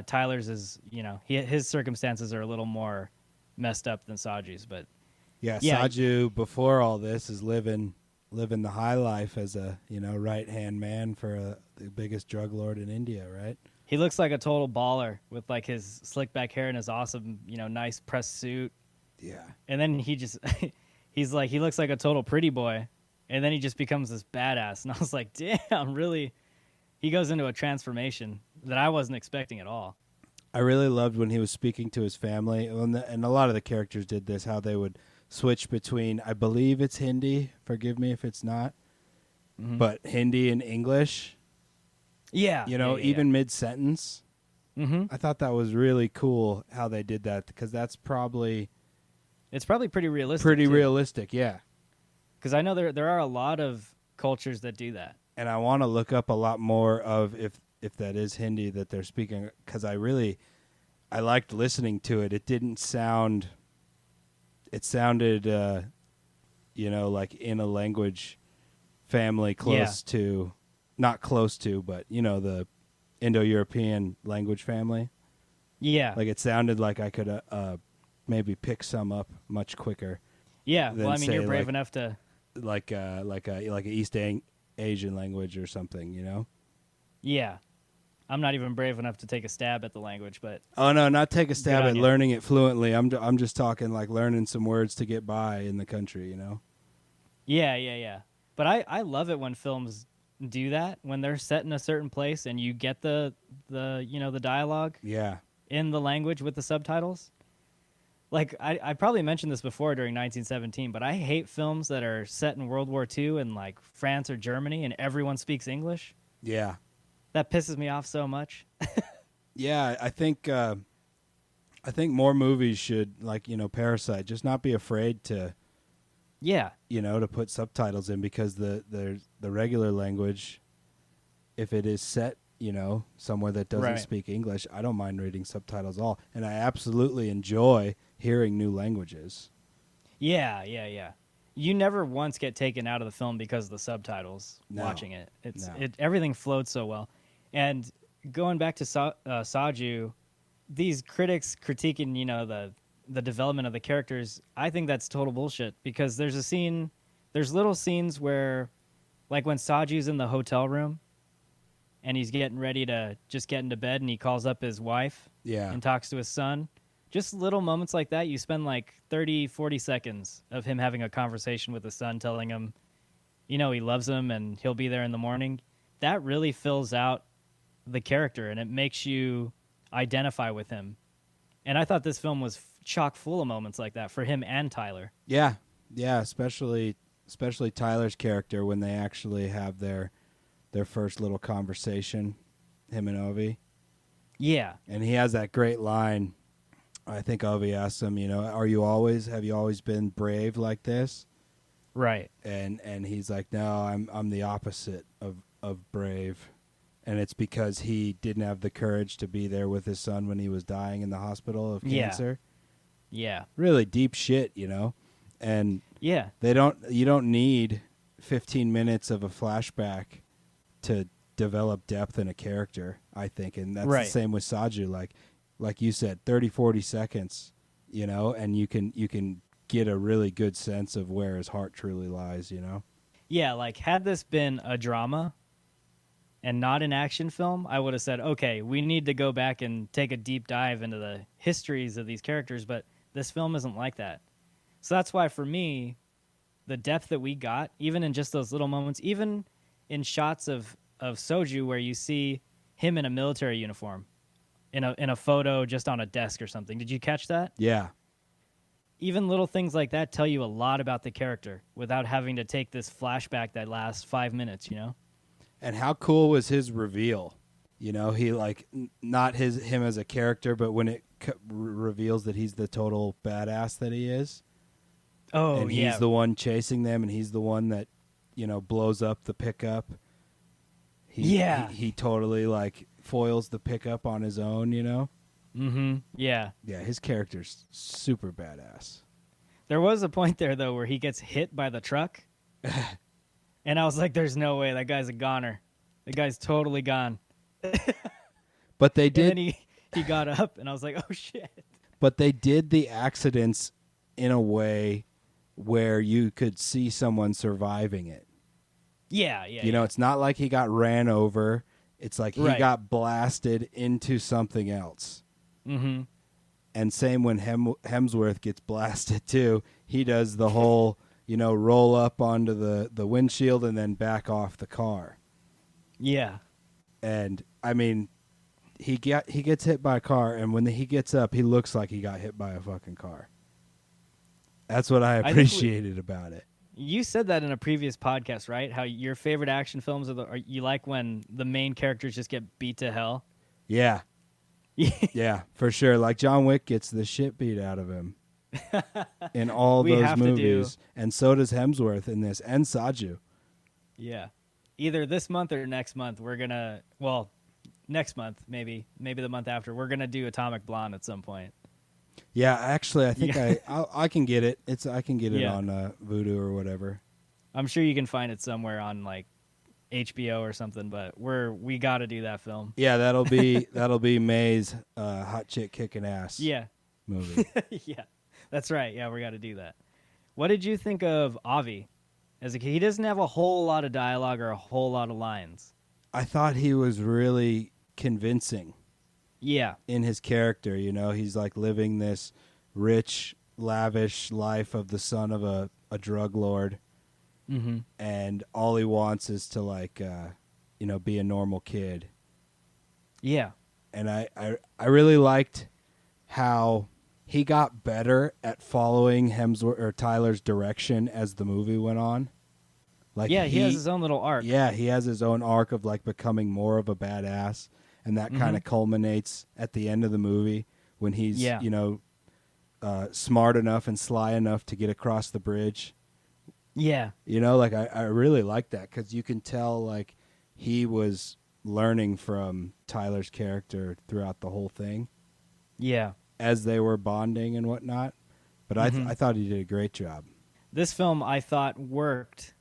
Tyler's is, his circumstances are a little more messed up than Saji's, but Yeah, Yeah. Saju before all this is living the high life as a, right-hand man for the biggest drug lord in India, right? he looks like a total baller with like his slick back hair and his awesome, nice pressed suit. Yeah. And then he just he looks like a total pretty boy, and then he just becomes this badass. And I was like, damn, really? He goes into a transformation that I wasn't expecting at all. I really loved when he was speaking to his family, and a lot of the characters did this, how they would switch between, I believe it's Hindi, forgive me if it's not, but Hindi and English, Yeah. even mid-sentence. Mm-hmm. I thought that was really cool how they did that, because that's probably It's probably pretty realistic. pretty realistic, yeah. Because I know there are a lot of cultures that do that. And I want to look up a lot more of if that is Hindi that they're speaking, because I liked listening to it. It didn't sound. It sounded, like in a language family close to, not close to, but the Indo-European language family. Yeah. Like it sounded like I could maybe pick some up much quicker. Yeah. than, Well, I mean, you're say, brave like- enough to. like a East Asian language or something, Yeah. I'm not even brave enough to take a stab at the language, but Oh no, not take a stab on at you. learning it fluently. I'm just talking like learning some words to get by in the country, yeah. But I love it when films do that, when they're set in a certain place and you get the dialogue Yeah. in the language with the subtitles. Like, I probably mentioned this before during 1917, but I hate films that are set in World War II in, like, France or Germany and everyone speaks English. Yeah. That pisses me off so much. Yeah, I think more movies should, like, Parasite, just not be afraid to, Yeah. to put subtitles in, because the regular language, if it is set, somewhere that doesn't Right. speak English, I don't mind reading subtitles at all. And I absolutely enjoy hearing new languages. Yeah. you never once get taken out of the film because of the subtitles. No. Watching it, it's No. everything floats so well. And going back to Saju, these critics critiquing, the development of the characters, I think that's total bullshit because there's little scenes where, like when Saju's in the hotel room and he's getting ready to just get into bed and he calls up his wife Yeah. and talks to his son. Just little moments like that, you spend like 30, 40 seconds of him having a conversation with his son, telling him, he loves him and he'll be there in the morning. That really fills out the character and it makes you identify with him. And I thought this film was chock full of moments like that for him and Tyler. Yeah. Yeah, especially Tyler's character when they actually have their first little conversation, him and Ovi. Yeah. And he has that great line. I think Ovi asks him, have you always been brave like this? Right. And he's like, no, I'm the opposite of brave. And it's because he didn't have the courage to be there with his son when he was dying in the hospital of cancer. Yeah. Really deep shit, And Yeah. you don't need 15 minutes of a flashback to develop depth in a character, I think. And that's Right. the same with Saju. Like you said, 30, 40 seconds, and you can get a really good sense of where his heart truly lies, Yeah, like had this been a drama and not an action film, I would have said, okay, we need to go back and take a deep dive into the histories of these characters, but this film isn't like that. So that's why for me, the depth that we got, even in just those little moments, even in shots of Soju where you see him in a military uniform, in a photo just on a desk or something. Did you catch that? Yeah. Even little things like that tell you a lot about the character without having to take this flashback that lasts 5 minutes, And how cool was his reveal? He not him as a character, but when it reveals that he's the total badass that he is. Oh, and he's the one chasing them, and he's the one that, blows up the pickup. He totally foils the pickup on his own, Mm-hmm. Yeah. Yeah, his character's super badass. There was a point there though where he gets hit by the truck, and I was like, "There's no way that guy's a goner. The guy's totally gone." But they did. And then he got up, and I was like, "Oh shit!" But they did the accidents in a way where you could see someone surviving it. Yeah. It's not like he got ran over. It's like he got blasted into something else. Mm-hmm. And same when Hemsworth gets blasted too. He does the whole, roll up onto the windshield and then back off the car. Yeah. And I mean, he gets hit by a car, and when he gets up, he looks like he got hit by a fucking car. That's what I appreciated about it. You said that in a previous podcast, right? How your favorite action films are you like when the main characters just get beat to hell? Yeah. Yeah, for sure. Like John Wick gets the shit beat out of him in all those movies. And so does Hemsworth in this, and Saju. Yeah. Either this month or next month, we're going to, next month, maybe the month after, we're going to do Atomic Blonde at some point. Yeah, actually, I think I can get it. I can get it on Vudu or whatever. I'm sure you can find it somewhere on HBO or something, but we got to do that film. Yeah, that'll be May's hot chick kicking ass. Yeah. Movie. Yeah, that's right. Yeah, we got to do that. What did you think of Avi? As a kid, he doesn't have a whole lot of dialogue or a whole lot of lines. I thought he was really convincing. Yeah. In his character, he's living this rich, lavish life of the son of a drug lord. Mm-hmm. And all he wants is to be a normal kid. Yeah. And I really liked how he got better at following Hemsworth or Tyler's direction as the movie went on. He has his own little arc. Yeah, he has his own arc of becoming more of a badass, and that kind of culminates at the end of the movie when he's smart enough and sly enough to get across the bridge. Yeah. I really like that because you can tell he was learning from Tyler's character throughout the whole thing. Yeah. As they were bonding and whatnot. But I thought he did a great job. this film I thought worked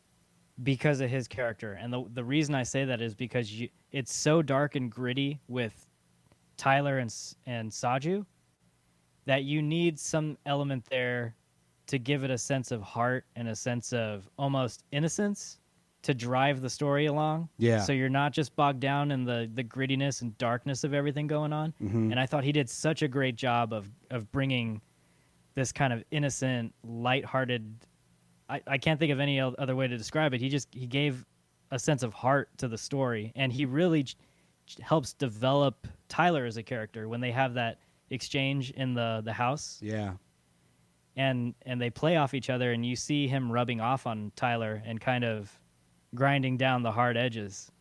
because of his character. And the reason I say that is because it's so dark and gritty with Tyler and Saju that you need some element there to give it a sense of heart and a sense of almost innocence to drive the story along. Yeah. So you're not just bogged down in the grittiness and darkness of everything going on. Mm-hmm. And I thought he did such a great job of bringing this kind of innocent, lighthearted. I can't think of any other way to describe it. He gave a sense of heart to the story, and he really helps develop Tyler as a character when they have that exchange in the house. Yeah. And they play off each other, and you see him rubbing off on Tyler and kind of grinding down the hard edges.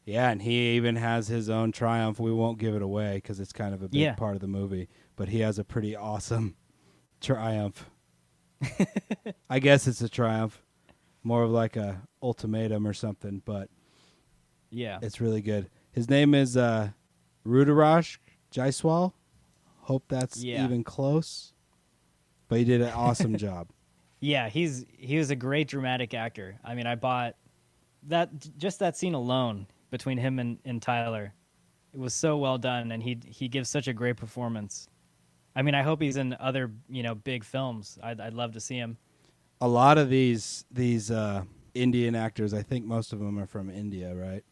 Yeah, and he even has his own triumph. We won't give it away because it's kind of a big part of the movie, but he has a pretty awesome triumph. I guess it's a triumph, more of like a ultimatum or something, but yeah, it's really good. His name is Rudraj Jaiswal. Hope that's even close, but he did an awesome job. Yeah, he was a great dramatic actor. I mean, I bought that scene alone between him and Tyler. It was so well done, and he gives such a great performance. I mean, I hope he's in other big films. I'd love to see him. A lot of these Indian actors, I think most of them are from India, right?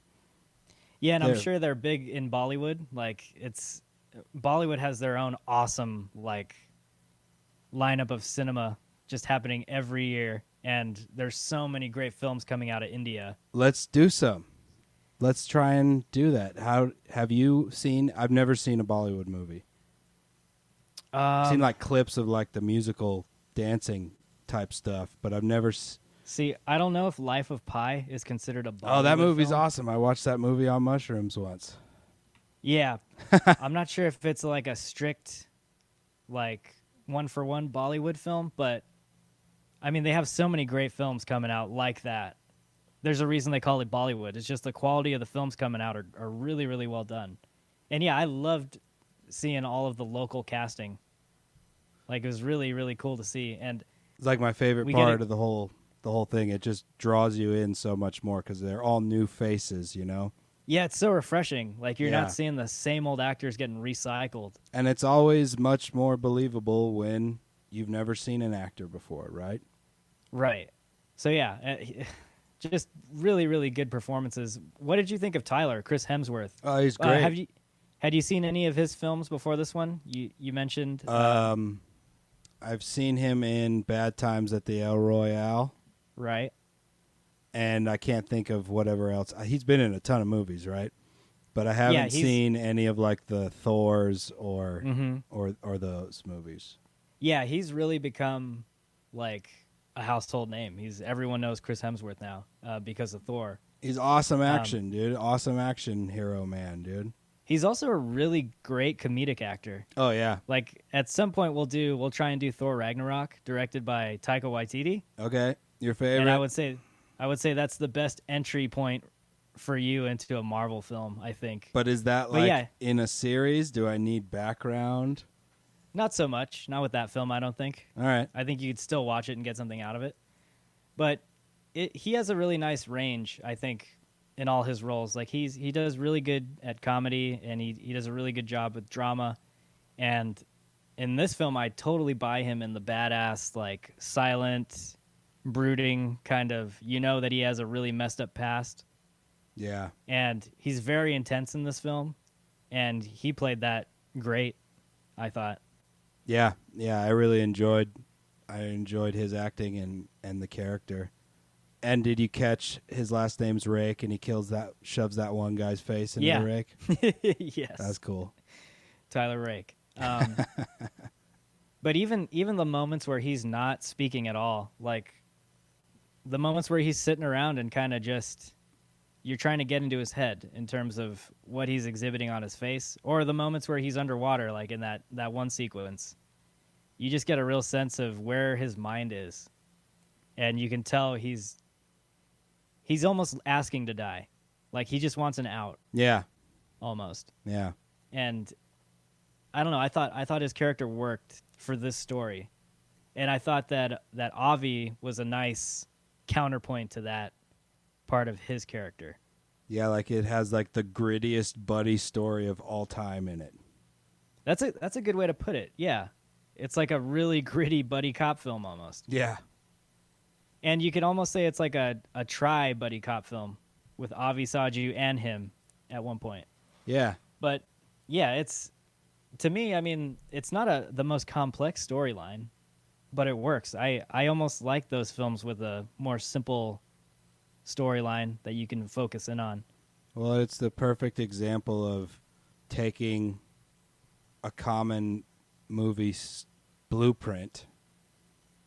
Yeah, and I'm sure they're big in Bollywood. Like Bollywood has their own awesome lineup of cinema just happening every year, and there's so many great films coming out of India. Let's do some. Let's try and do that. How have you seen? I've never seen a Bollywood movie. I've seen clips of the musical dancing type stuff, but I've never. See, I don't know if Life of Pi is considered a Bollywood Oh, that movie's film. awesome. I watched that movie on mushrooms once. Yeah. I'm not sure if it's a strict one-for-one Bollywood film, but I mean, they have so many great films coming out like that. There's a reason they call it Bollywood. It's just the quality of the films coming out are really, really well done. And yeah, I loved seeing all of the local casting. It was really, really cool to see. And it's my favorite part of the whole thing. It just draws you in so much more because they're all new faces, Yeah, it's so refreshing. You're not seeing the same old actors getting recycled. And it's always much more believable when you've never seen an actor before, right? Right. So yeah, just really, really good performances. What did you think of Tyler, Chris Hemsworth? Oh, he's great. Had you seen any of his films before this one? You mentioned. I've seen him in Bad Times at the El Royale. Right. And I can't think of whatever else. He's been in a ton of movies, right? But I haven't seen any of the Thors or those movies. Yeah, he's really become a household name. Everyone knows Chris Hemsworth now because of Thor. He's awesome action, dude. Awesome action hero man, dude. He's also a really great comedic actor. Oh yeah. At some point we'll try and do Thor Ragnarok, directed by Taika Waititi. Okay. Your favorite? And I would say that's the best entry point for you into a Marvel film, I think. But is that in a series? Do I need background? Not so much. Not with that film, I don't think. All right. I think you could still watch it and get something out of it. But he has a really nice range, I think, in all his roles. He does really good at comedy, and he does a really good job with drama. And in this film, I totally buy him in the badass, silent, brooding kind of, that he has a really messed up past. Yeah. And he's very intense in this film, and he played that great, I thought. Yeah, I really enjoyed his acting and the character. And did you catch his last name's Rake, and he shoves that one guy's face into the rake? Yes. That's cool. Tyler Rake. But even the moments where he's not speaking at all, the moments where he's sitting around and kind of just, you're trying to get into his head in terms of what he's exhibiting on his face, or the moments where he's underwater, in that one sequence, you just get a real sense of where his mind is. And you can tell he's almost asking to die. He just wants an out. Yeah. Almost. Yeah. And I don't know, I thought his character worked for this story. And I thought that Avi was a nice counterpoint to that part of his character. Yeah, like it has like the grittiest buddy story of all time in it. That's a good way to put it. Yeah. It's like a really gritty buddy cop film almost. Yeah. And you could almost say it's like a tri buddy cop film with Avi Saju and him at one point. Yeah. But yeah, it's, to me, I mean, it's not the most complex storyline, but it works. I almost like those films with a more simple storyline that you can focus in on. Well, it's the perfect example of taking a common movie blueprint,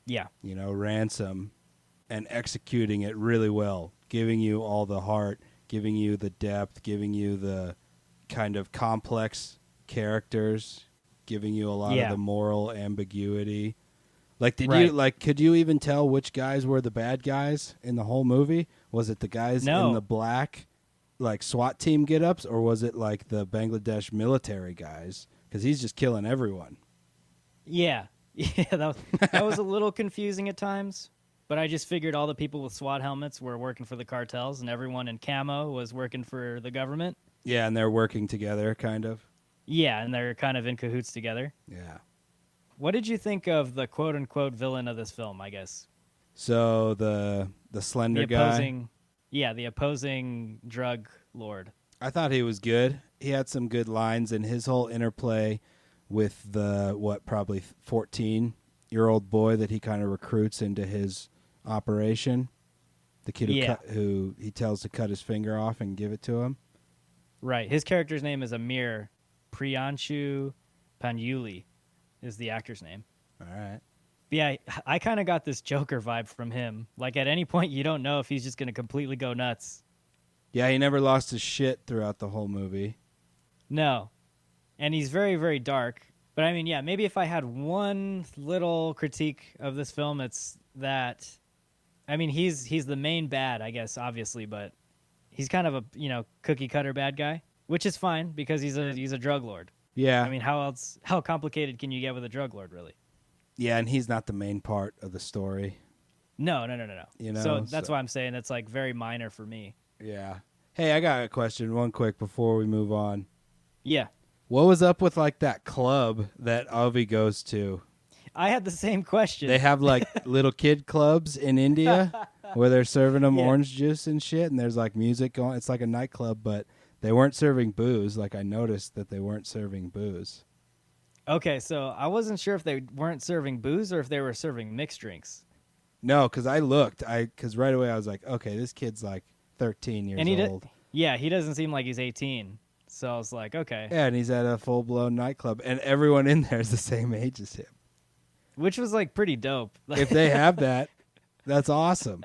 Yeah. you know, Ransom, and executing it really well, giving you all the heart, giving you the depth, giving you the kind of complex characters, giving you a lot of the moral ambiguity. Like, could you even tell which guys were the bad guys in the whole movie? Was it the guys in the black, like, SWAT team get-ups, or was it, like, the Bangladesh military guys? Because he's just killing everyone. Yeah. Yeah, that was a little confusing at times, but I just figured all the people with SWAT helmets were working for the cartels, and everyone in camo was working for the government. Yeah, and they're working together, kind of. Yeah, and they're kind of in cahoots together. Yeah. What did you think of the quote-unquote villain of this film, I guess? So the slender guy. Yeah, the opposing drug lord. I thought he was good. He had some good lines, and his whole interplay with the, probably 14-year-old boy that he kind of recruits into his operation. The kid who he tells to cut his finger off and give it to him. Right. His character's name is Amir Priyanshu Panyuli is the actor's name. All right. But yeah, I kind of got this Joker vibe from him. Like, at any point, you don't know if he's just going to completely go nuts. Yeah, he never lost his shit throughout the whole movie. No. And he's very, very dark. But I mean, yeah, maybe if I had one little critique of this film, it's that, I mean, he's the main bad, I guess, obviously, but he's kind of a, cookie cutter bad guy, which is fine because he's a drug lord. Yeah. I mean, how complicated can you get with a drug lord, really? Yeah, and he's not the main part of the story. No. So that's so why I'm saying it's like very minor for me. Yeah. Hey, I got a question, one quick, before we move on. Yeah. What was up with, like, that club that Avi goes to? I had the same question. They have, like, little kid clubs in India where they're serving them orange juice and shit, and there's, like, music going. It's like a nightclub, but they weren't serving booze. Like, I noticed that they weren't serving booze. Okay, so I wasn't sure if they weren't serving booze or if they were serving mixed drinks. No, because I looked. Because right away I was like, okay, this kid's, like, 13 years old. He doesn't seem like he's 18. So I was like, okay. Yeah, and he's at a full-blown nightclub, and everyone in there is the same age as him. Which was, like, pretty dope. If they have that, that's awesome.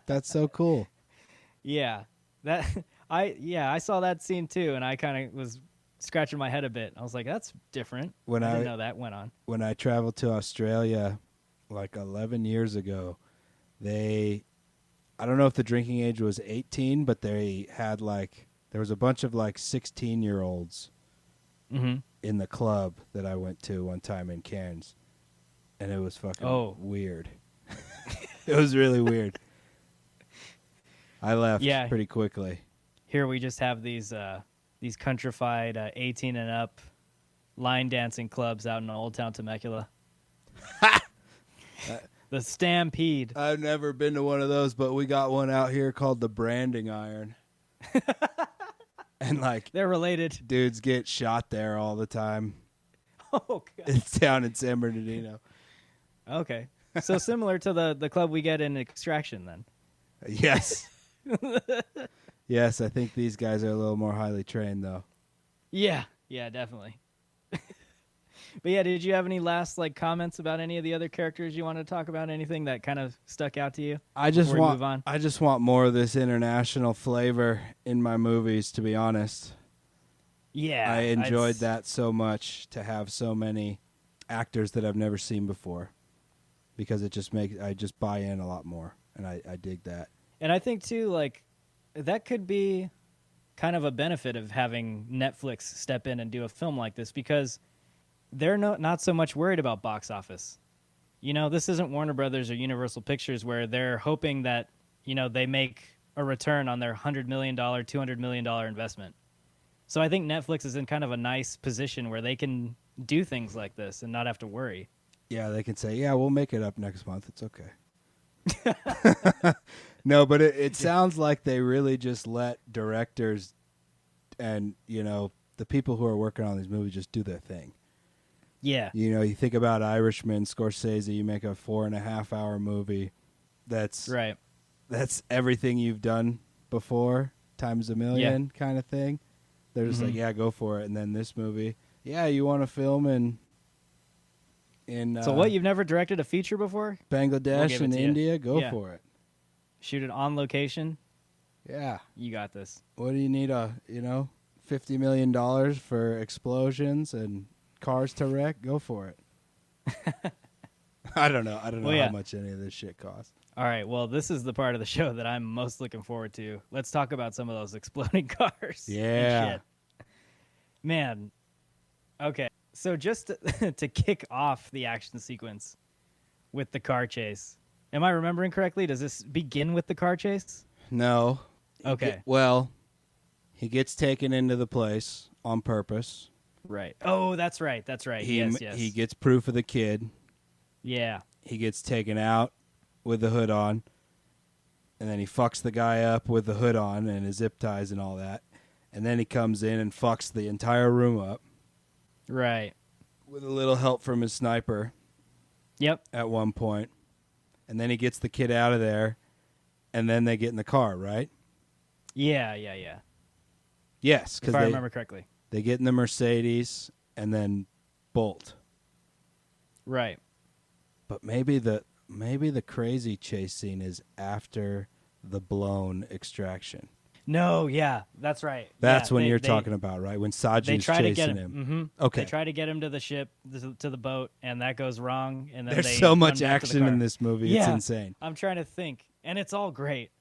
That's so cool. Yeah. I saw that scene, too, and I kind of was scratching my head a bit. I was like, that's different. I didn't know that went on. When I traveled to Australia, like 11 years ago, I don't know if the drinking age was 18, but they had, like, there was a bunch of, like, 16-year-olds in the club that I went to one time in Cairns, and it was fucking weird. It was really weird. I left pretty quickly. Here we just have these countrified 18 and up line dancing clubs out in Old Town Temecula. The Stampede. I've never been to one of those, but we got one out here called the Branding Iron. And, like, they're related. Dudes get shot there all the time. Oh, God. It's down in San Bernardino. Okay. So similar to the club we get in Extraction, then. Yes. Yes, I think these guys are a little more highly trained, though. Yeah, definitely. But yeah, did you have any last, like, comments about any of the other characters you wanted to talk about? Anything that kind of stuck out to you? I just want more of this international flavor in my movies, to be honest. Yeah. I enjoyed that so much, to have so many actors that I've never seen before, because I just buy in a lot more, and I dig that. And I think, too, like, that could be kind of a benefit of having Netflix step in and do a film like this, because they're not so much worried about box office. this isn't Warner Brothers or Universal Pictures where they're hoping that, they make a return on their $100 million, $200 million investment. So I think Netflix is in kind of a nice position where they can do things like this and not have to worry. Yeah, they can say, yeah, we'll make it up next month. It's okay. No, but it sounds like they really just let directors and, the people who are working on these movies just do their thing. Yeah. You think about Irishman, Scorsese, you make a 4.5-hour movie that's right. That's everything you've done before times a million kind of thing. They're just like, yeah, go for it. And then this movie, yeah, you want to film in so what, you've never directed a feature before? Bangladesh and India? Go for it. Shoot it on location? Yeah. You got this. What do you need, $50 million for explosions and cars to wreck? Go for it. I don't know. How much any of this shit costs. All right, well, this is the part of the show that I'm most looking forward to. Let's talk about some of those exploding cars. Yeah. And shit. Man. Okay, so just to kick off the action sequence with the car chase, am I remembering correctly? Does this begin with the car chase? No. Okay. He gets taken into the place on purpose. Right. Oh, that's right. Yes. He gets proof of the kid. Yeah. He gets taken out with the hood on, and then he fucks the guy up with the hood on and his zip ties and all that, and then he comes in and fucks the entire room up. Right. With a little help from his sniper. Yep. At one point. And then he gets the kid out of there, and then they get in the car, right? Yeah. Yes, because I remember correctly. They get in the Mercedes and then bolt. Right. But maybe the crazy chase scene is after the blown extraction. No, yeah, that's right. That's when you're talking about, right? When Saji's chasing him. Mm-hmm. Okay. They try to get him to the ship, to the boat, and that goes wrong. And then there's so much action in this movie. It's insane. I'm trying to think, and it's all great.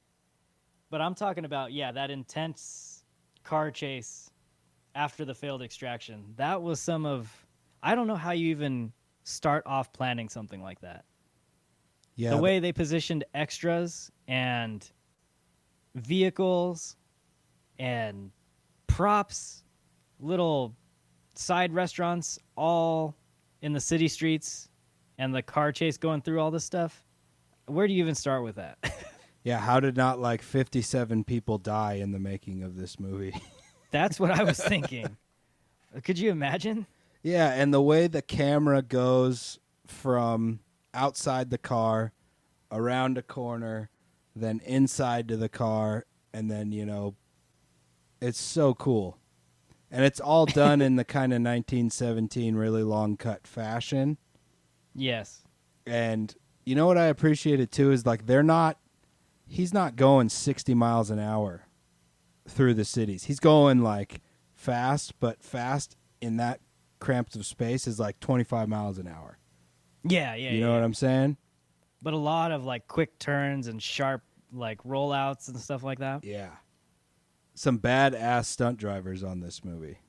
But I'm talking about, that intense car chase after the failed extraction. That was I don't know how you even start off planning something like that. Yeah. The way they positioned extras and vehicles and props, little side restaurants, all in the city streets, and the car chase going through all this stuff. Where do you even start with that? Yeah, how did not 57 people die in the making of this movie? That's what I was thinking. Could you imagine? Yeah, and the way the camera goes from outside the car, around a corner, then inside to the car, and then, it's so cool. And it's all done in the kind of 1917 really long cut fashion. Yes. And you know what I appreciated too is he's not going 60 miles an hour through the cities. He's going fast, but fast in that cramped of space is 25 miles an hour. Yeah. You know what I'm saying? But a lot of quick turns and sharp rollouts and stuff like that. Yeah. Some badass stunt drivers on this movie.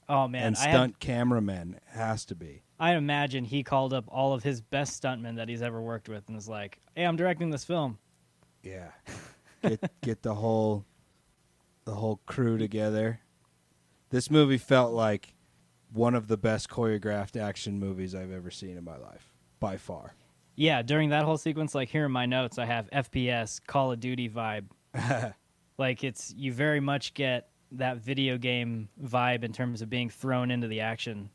Oh man, and stunt cameramen has to be. I imagine he called up all of his best stuntmen that he's ever worked with and was like, "Hey, I'm directing this film." Yeah. Get the whole crew together. This movie felt like one of the best choreographed action movies I've ever seen in my life, by far. Yeah, during that whole sequence, here in my notes, I have FPS, Call of Duty vibe. You very much get that video game vibe in terms of being thrown into the action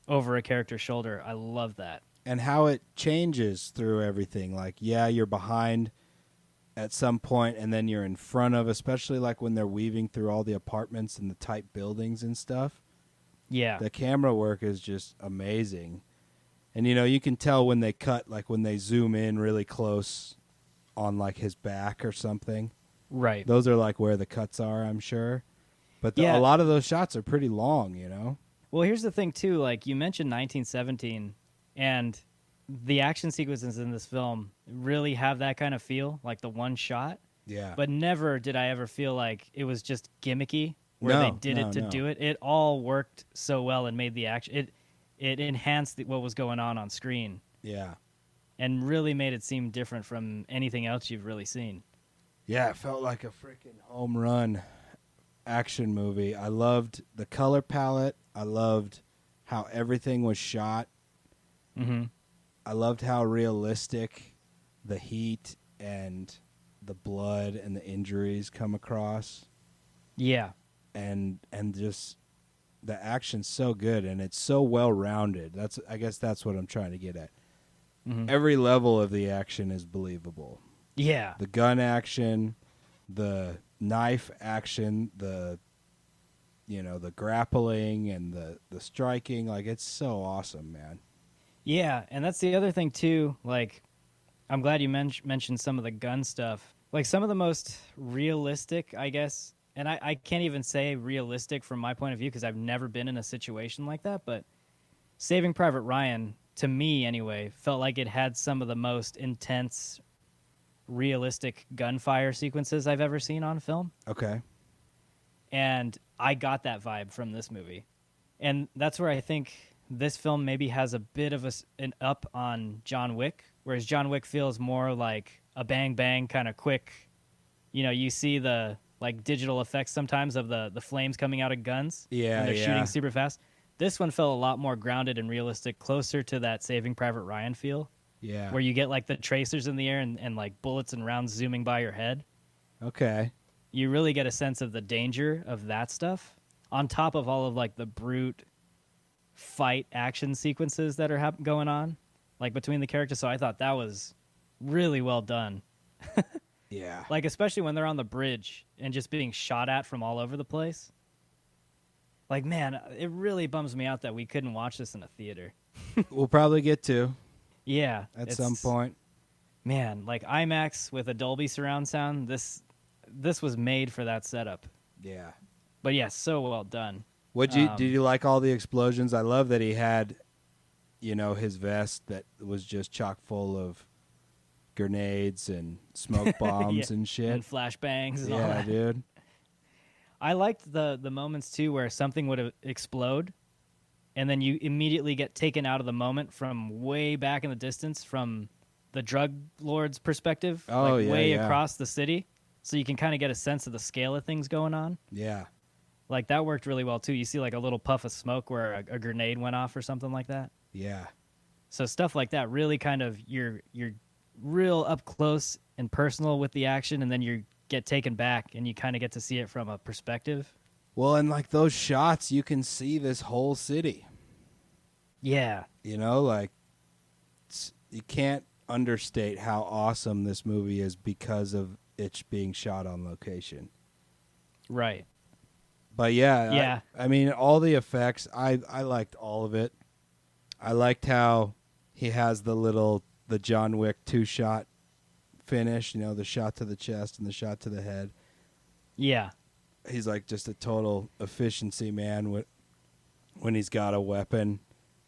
over a character's shoulder. I love that. And how it changes through everything. You're behind at some point, and then you're in front of, especially when they're weaving through all the apartments and the tight buildings and stuff. Yeah. The camera work is just amazing. And, you can tell when they cut, when they zoom in really close on, his back or something. Right. Those are, where the cuts are, I'm sure. But a lot of those shots are pretty long, Well, here's the thing, too. You mentioned 1917, and the action sequences in this film really have that kind of feel, the one shot. Yeah. But never did I ever feel like it was just gimmicky, where they did it to do it. It all worked so well and made the action... It enhanced what was going on screen. Yeah. and really made it seem different from anything else you've really seen. Yeah, it felt like a freaking home run action movie. I loved the color palette. I loved how everything was shot. Mm-hmm. I loved how realistic the heat and the blood and the injuries come across. Yeah. And just the action's so good and it's so well rounded. I guess that's what I'm trying to get at. Mm-hmm. Every level of the action is believable. Yeah. The gun action, the knife action, the grappling and the striking, like it's so awesome, man. Yeah, and that's the other thing too. Like, I'm glad you mentioned some of the gun stuff. Like some of the most realistic, I guess, and I can't even say realistic from my point of view because I've never been in a situation like that, but Saving Private Ryan, to me anyway, felt like it had some of the most intense, realistic gunfire sequences I've ever seen on film. Okay. And I got that vibe from this movie. And that's where I think this film maybe has a bit of an up on John Wick, whereas John Wick feels more like a bang bang kind of quick. You know, you see the like digital effects sometimes of the flames coming out of guns Yeah, when they're yeah. shooting super fast. This one felt a lot more grounded and realistic, closer to that Saving Private Ryan feel, Yeah. where you get like the tracers in the air and like bullets and rounds zooming by your head. Okay. You really get a sense of the danger of that stuff on top of all of like the brute fight action sequences that are going on like between the characters. So I thought that was really well done. Yeah. Like especially when they're on the bridge and just being shot at from all over the place. Like, man, it really bums me out that we couldn't watch this in a theater. We'll probably get to Yeah. at some point. Man, like IMAX with a Dolby surround sound, this was made for that setup. Yeah. But yeah, so well done. Did you like all the explosions? I love that he had, his vest that was just chock full of grenades and smoke bombs Yeah, and shit. and flashbangs and all Yeah, that. dude. I liked the moments too where something would explode, and then you immediately get taken out of the moment from way back in the distance from the drug lord's perspective, Oh, like yeah, way yeah. across the city, so you can kind of get a sense of the scale of things going on. Yeah. Like that worked really well too. You see like a little puff of smoke where a grenade went off or something like that. Yeah. So stuff like that really kind of you're real up close and personal with the action, and then you get taken back and you kind of get to see it from a perspective. Well, and like those shots, you can see this whole city. Yeah. Like you can't understate how awesome this movie is because of it being shot on location. Right. But yeah, Yeah. I mean, all the effects, I liked all of it. I liked how he has the John Wick 2-shot finish, the shot to the chest and the shot to the head. Yeah. He's like just a total efficiency man when he's got a weapon,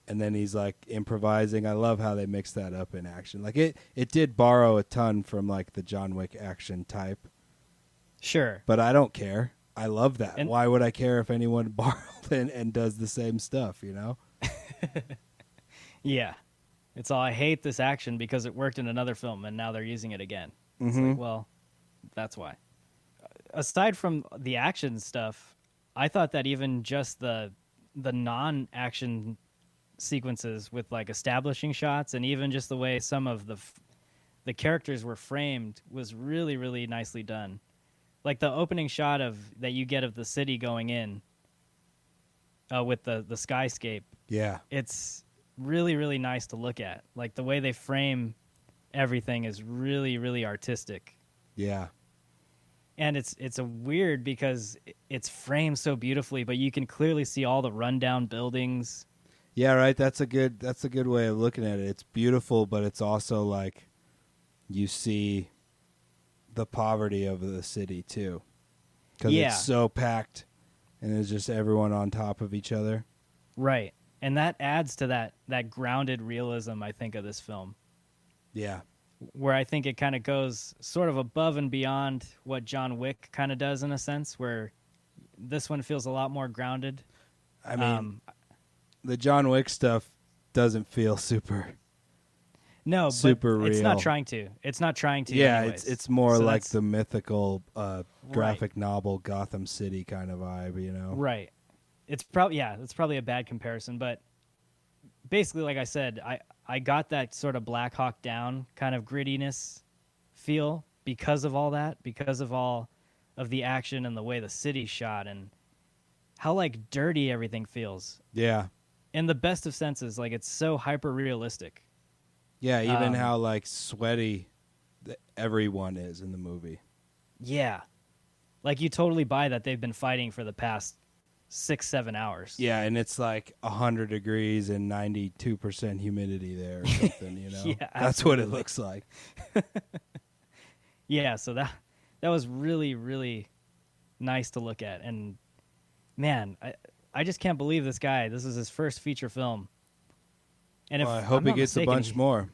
and then he's like improvising. I love how they mix that up in action. Like it did borrow a ton from like the John Wick action type. Sure. But I don't care. I love that. And why would I care if anyone borrowed and does the same stuff, Yeah. It's all, I hate this action because it worked in another film and now they're using it again. It's Mhm. like, well, that's why. Aside from the action stuff, I thought that even just the non-action sequences with like establishing shots and even just the way some of the characters were framed was really, really nicely done. Like the opening shot that you get of the city going in with the skyscape. Yeah. It's really, really nice to look at. Like the way they frame everything is really, really artistic. Yeah. And it's a weird because it's framed so beautifully, but you can clearly see all the rundown buildings. Yeah, right. That's a good way of looking at it. It's beautiful, but it's also like you see the poverty of the city too. Cuz Yeah. it's so packed and there's just everyone on top of each other. Right. And that adds to that grounded realism, I think, of this film, Yeah. where I think it kind of goes sort of above and beyond what John Wick kind of does in a sense, where this one feels a lot more grounded. I mean, the John Wick stuff doesn't feel super. No, super but real. it's not trying to. It's not trying to. Yeah, anyways. it's more So like that's- the mythical graphic novel Gotham City kind of vibe, you know. Right. It's probably a bad comparison, but basically, like I said, I got that sort of Black Hawk Down kind of grittiness feel because of all that, because of all of the action and the way the city's shot and how like dirty everything feels. Yeah. In the best of senses, like it's so hyper realistic. Yeah, even how like sweaty everyone is in the movie. Yeah. Like you totally buy that they've been fighting for the past 6-7 hours. Yeah, and it's like 100 degrees and 92% humidity there or something, you know. Yeah, that's what it absolutely. looks like. Yeah, so that was really, really nice to look at. And man, I just can't believe this guy. This is his first feature film. And Well, I if hope I'm he not gets a mistaken, bunch more.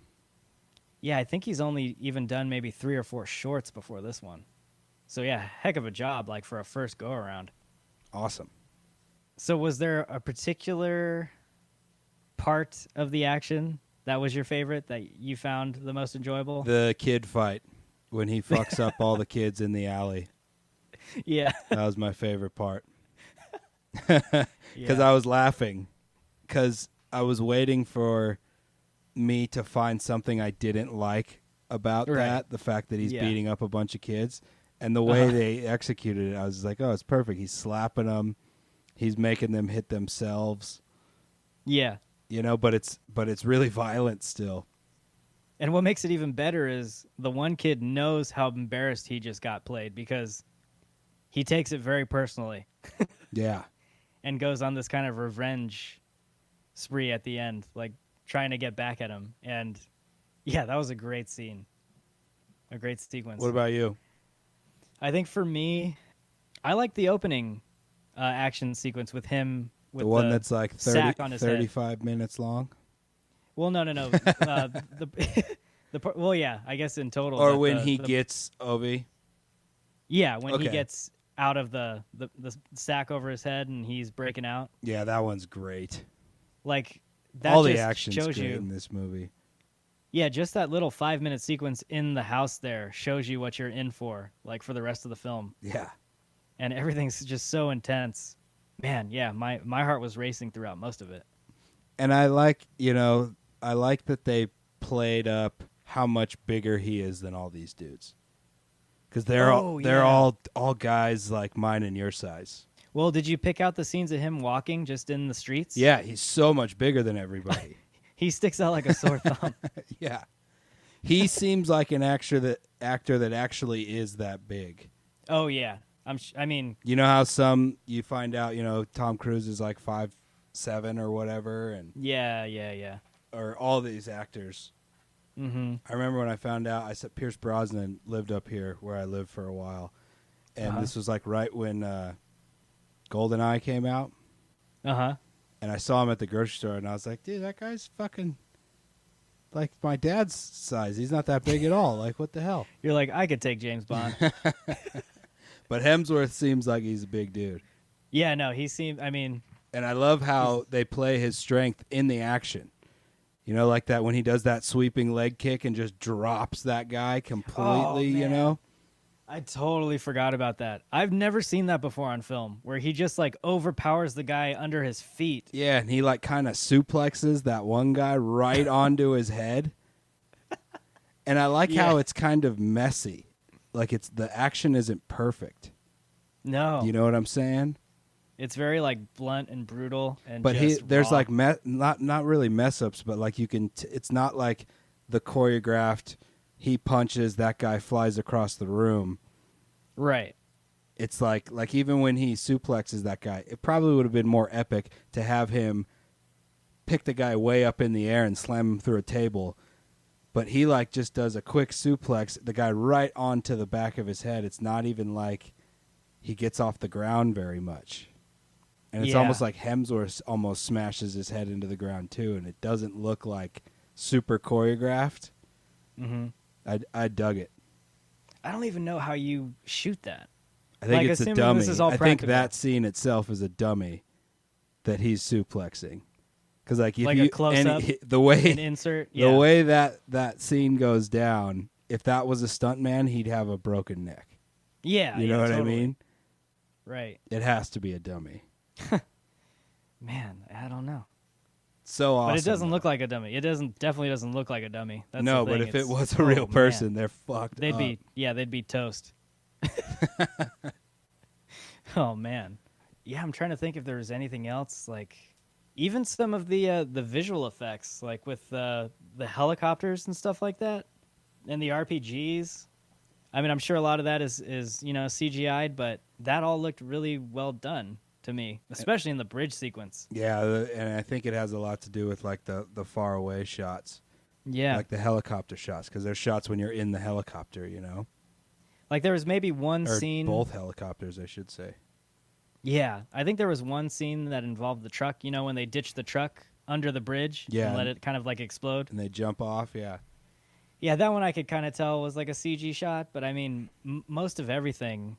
Yeah, I think he's only even done maybe 3 or 4 shorts before this one. So yeah, heck of a job, like for a first go around. Awesome. So was there a particular part of the action that was your favorite that you found the most enjoyable? The kid fight when he fucks up all the kids in the alley. Yeah. That was my favorite part. Because Yeah. I was laughing. Because I was waiting for me to find something I didn't like about Right. that. The fact that he's Yeah. beating up a bunch of kids. And the way they executed it, I was just like, oh, it's perfect. He's slapping them. He's making them hit themselves. Yeah. You know, but it's really violent still. And what makes it even better is the one kid knows how embarrassed he just got played because he takes it very personally Yeah. and goes on this kind of revenge spree at the end, like trying to get back at him. And yeah, that was a great scene. A great sequence. What about you? I think for me, I like the opening action sequence with him with The one that's like 30, sack on his head. 35 minutes long? Well, no. Well, yeah, I guess in total. Or but when the- he the- gets Obi? Yeah, when he Okay. gets out of the sack over his head and he's breaking out. Yeah, that one's great. Like that All just the action's shows great you. in this movie. Yeah, just that little 5-minute sequence in the house there shows you what you're in for, like for the rest of the film. Yeah. And everything's just so intense. Man, yeah, my heart was racing throughout most of it. And I like that they played up how much bigger he is than all these dudes. Because they're yeah. all guys like mine and your size. Well, did you pick out the scenes of him walking just in the streets? Yeah, he's so much bigger than everybody. He sticks out like a sore thumb. Yeah. He seems like an actor that actually is that big. Oh yeah. I mean, You know how some you find out, Tom Cruise is like 5'7" or whatever, and yeah. or all these actors. Mm-hmm. I remember when I found out, I said Pierce Brosnan lived up here where I lived for a while, and this was like right when GoldenEye came out, Uh-huh. and I saw him at the grocery store, and I was like, dude, that guy's fucking like my dad's size. He's not that big at all. Like, what the hell? You're like, I could take James Bond. But Hemsworth seems like he's a big dude. Yeah, no, he seemed, I mean, And I love how they play his strength in the action. You know, like that when he does that sweeping leg kick and just drops that guy completely, you man. know? I totally forgot about that. I've never seen that before on film, where he just like overpowers the guy under his feet. Yeah, and he like kind of suplexes that one guy right onto his head. And I like how Yeah. it's kind of messy. Like the action isn't perfect. No, You know what I'm saying? it's very like blunt and brutal and. But just there's raw. like not really mess ups, but like you can. It's not like the choreographed. He punches, that guy flies across the room. right. It's like even when he suplexes that guy, it probably would have been more epic to have him pick the guy way up in the air and slam him through a table. But he like just does a quick suplex, the guy right onto the back of his head. It's not even like he gets off the ground very much. And it's Yeah. almost like Hemsworth almost smashes his head into the ground too, and it doesn't look like super choreographed. Mm-hmm. I dug it. I don't even know how you shoot that. I think Like, it's a assuming dummy. this is all I think practical. that scene itself is a dummy that he's suplexing. Because like if Like you a close-up, the way an insert. the Yeah. way that scene goes down, if that was a stuntman, he'd have a broken neck. Yeah. You know what totally. I mean? Right. It has to be a dummy. Man, I don't know. So awesome. But it doesn't though. look like a dummy. It definitely doesn't look like a dummy. That's no, the thing. but if it It's- was a real man. person, they're fucked they'd up. they'd be toast. Oh man. Yeah, I'm trying to think if there was anything else, like even some of the visual effects, like with the helicopters and stuff like that, and the RPGs. I mean, I'm sure a lot of that is CGI'd, but that all looked really well done to me, especially in the bridge sequence. Yeah, and I think it has a lot to do with like the far away shots. Yeah. Like the helicopter shots, because there's shots when you're in the helicopter, you know? Like there was maybe one Or scene. both helicopters, I should say. Yeah, I think there was one scene that involved the truck. You know, when they ditched the truck under the bridge Yeah. and let it kind of like explode. And they jump off, yeah. Yeah, that one I could kind of tell was like a CG shot, but I mean, most of everything,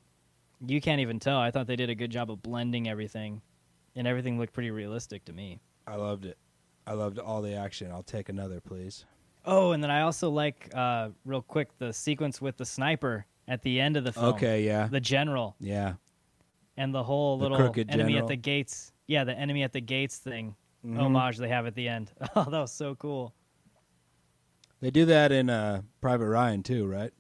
you can't even tell. I thought they did a good job of blending everything, and everything looked pretty realistic to me. I loved it. I loved all the action. I'll take another, please. Oh, and then I also like, real quick, the sequence with the sniper at the end of the film. Okay, yeah. The general. Yeah. And the whole The little crooked enemy general. at the gates. Yeah, the enemy at the gates thing. Mhm. Homage they have at the end. Oh, that was so cool. They do that in Private Ryan, too, right?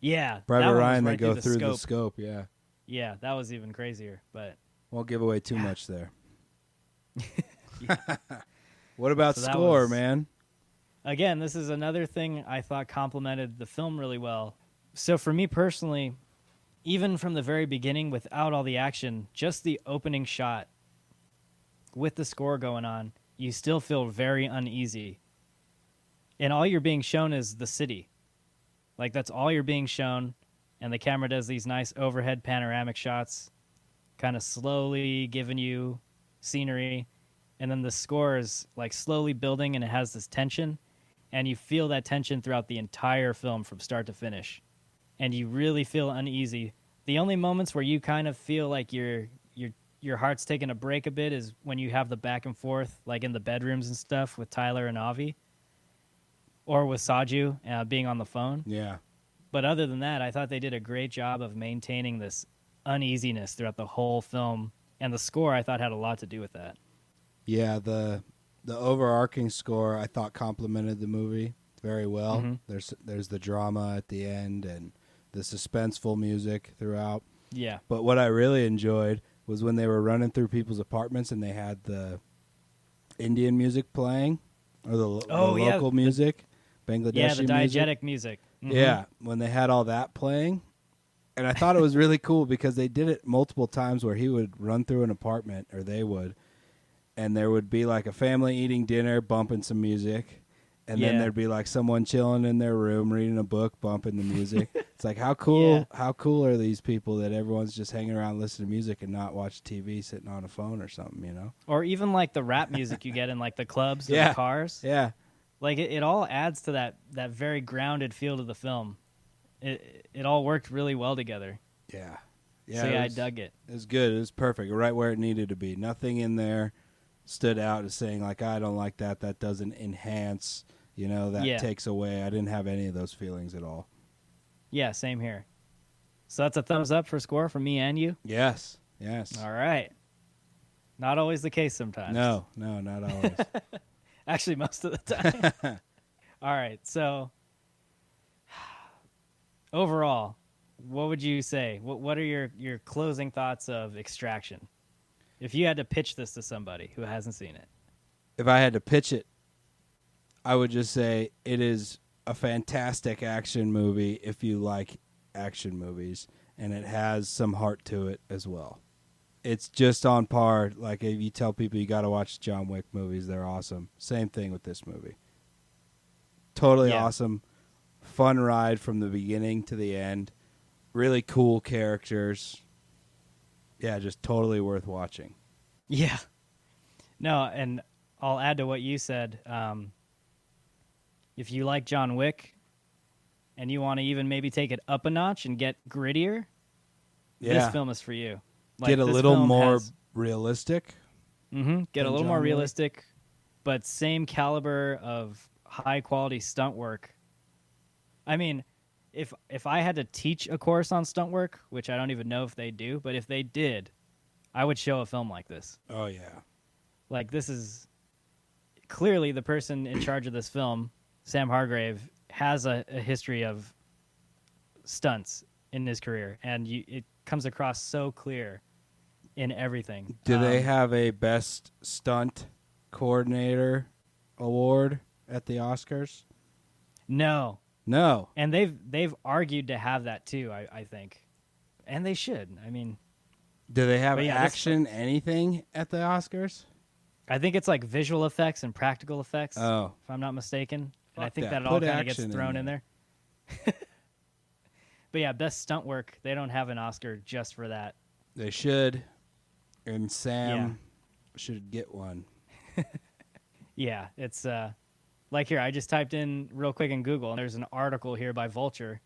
Yeah. that Private one was Ryan, they right go through the scope. scope, yeah. Yeah, that was even crazier. But Won't give away too much there. What about So that score, was- man? again, this is another thing I thought complemented the film really well. So for me personally, even from the very beginning, without all the action, just the opening shot with the score going on, you still feel very uneasy. And all you're being shown is the city. Like, that's all you're being shown. And the camera does these nice overhead panoramic shots, kind of slowly giving you scenery. And then the score is like slowly building, and it has this tension. And you feel that tension throughout the entire film from start to finish. And you really feel uneasy. The only moments where you kind of feel like your heart's taking a break a bit is when you have the back and forth, like in the bedrooms and stuff with Tyler and Avi, or with Saju being on the phone. Yeah. But other than that, I thought they did a great job of maintaining this uneasiness throughout the whole film, and the score I thought had a lot to do with that. Yeah, the overarching score I thought complemented the movie very well. Mhm. There's the drama at the end and the suspenseful music throughout. Yeah. But what I really enjoyed was when they were running through people's apartments and they had the Indian music playing, or the local music, Bangladeshi Yeah, the music. diegetic music. Mhm. Yeah, when they had all that playing. And I thought it was really cool because they did it multiple times where he would run through an apartment, or they would, and there would be like a family eating dinner, bumping some music. And then Yeah. there'd be like someone chilling in their room reading a book, bumping the music. It's like how cool are these people that everyone's just hanging around listening to music and not watch TV, sitting on a phone or something, you know? Or even like the rap music you get in like the clubs or Yeah. the cars. Yeah. Like it all adds to that very grounded feel to the film. It all worked really well together. Yeah. So it yeah, was- I dug it. It was good. It was perfect. Right where it needed to be. Nothing in there stood out as saying like, I don't like that. That doesn't enhance, that Yeah. takes away. I didn't have any of those feelings at all. Yeah, same here. So that's a thumbs up for score from me and you. Yes. Yes. All right. Not always the case sometimes. No, not always. Actually, most of the time. All right. So overall, what would you say? What are your closing thoughts of Extraction? If you had to pitch this to somebody who hasn't seen it. If I had to pitch it, I would just say it is a fantastic action movie if you like action movies, and it has some heart to it as well. It's just on par. Like if you tell people you got to watch John Wick movies, they're awesome. Same thing with this movie. Totally Yeah. awesome. Fun ride from the beginning to the end. Really cool characters. Yeah, just totally worth watching. Yeah. No, and I'll add to what you said. If you like John Wick and you want to even maybe take it up a notch and get grittier, Yeah. this film is for you. Like, Get a this little film more has- realistic. Get a than little more John Wick. realistic, but same caliber of high quality stunt work. I mean, if I had to teach a course on stunt work, which I don't even know if they do, but if they did, I would show a film like this. Oh yeah. Like, this is clearly the person in charge of this film, Sam Hargrave, has a history of stunts in his career, and it comes across so clear in everything. Do they have a best stunt coordinator award at the Oscars? No. No. And they've argued to have that too, I think. And they should. I mean, Do they have But yeah, this- action anything at the Oscars? I think it's like visual effects and practical effects, Oh. if I'm not mistaken. And I Fuck think that. that all Put kind of gets action in thrown in there. there. But yeah, best stunt work, they don't have an Oscar just for that. They should. And Sam should get one. Yeah, it's like here, I just typed in real quick in Google, and there's an article here by Vulture.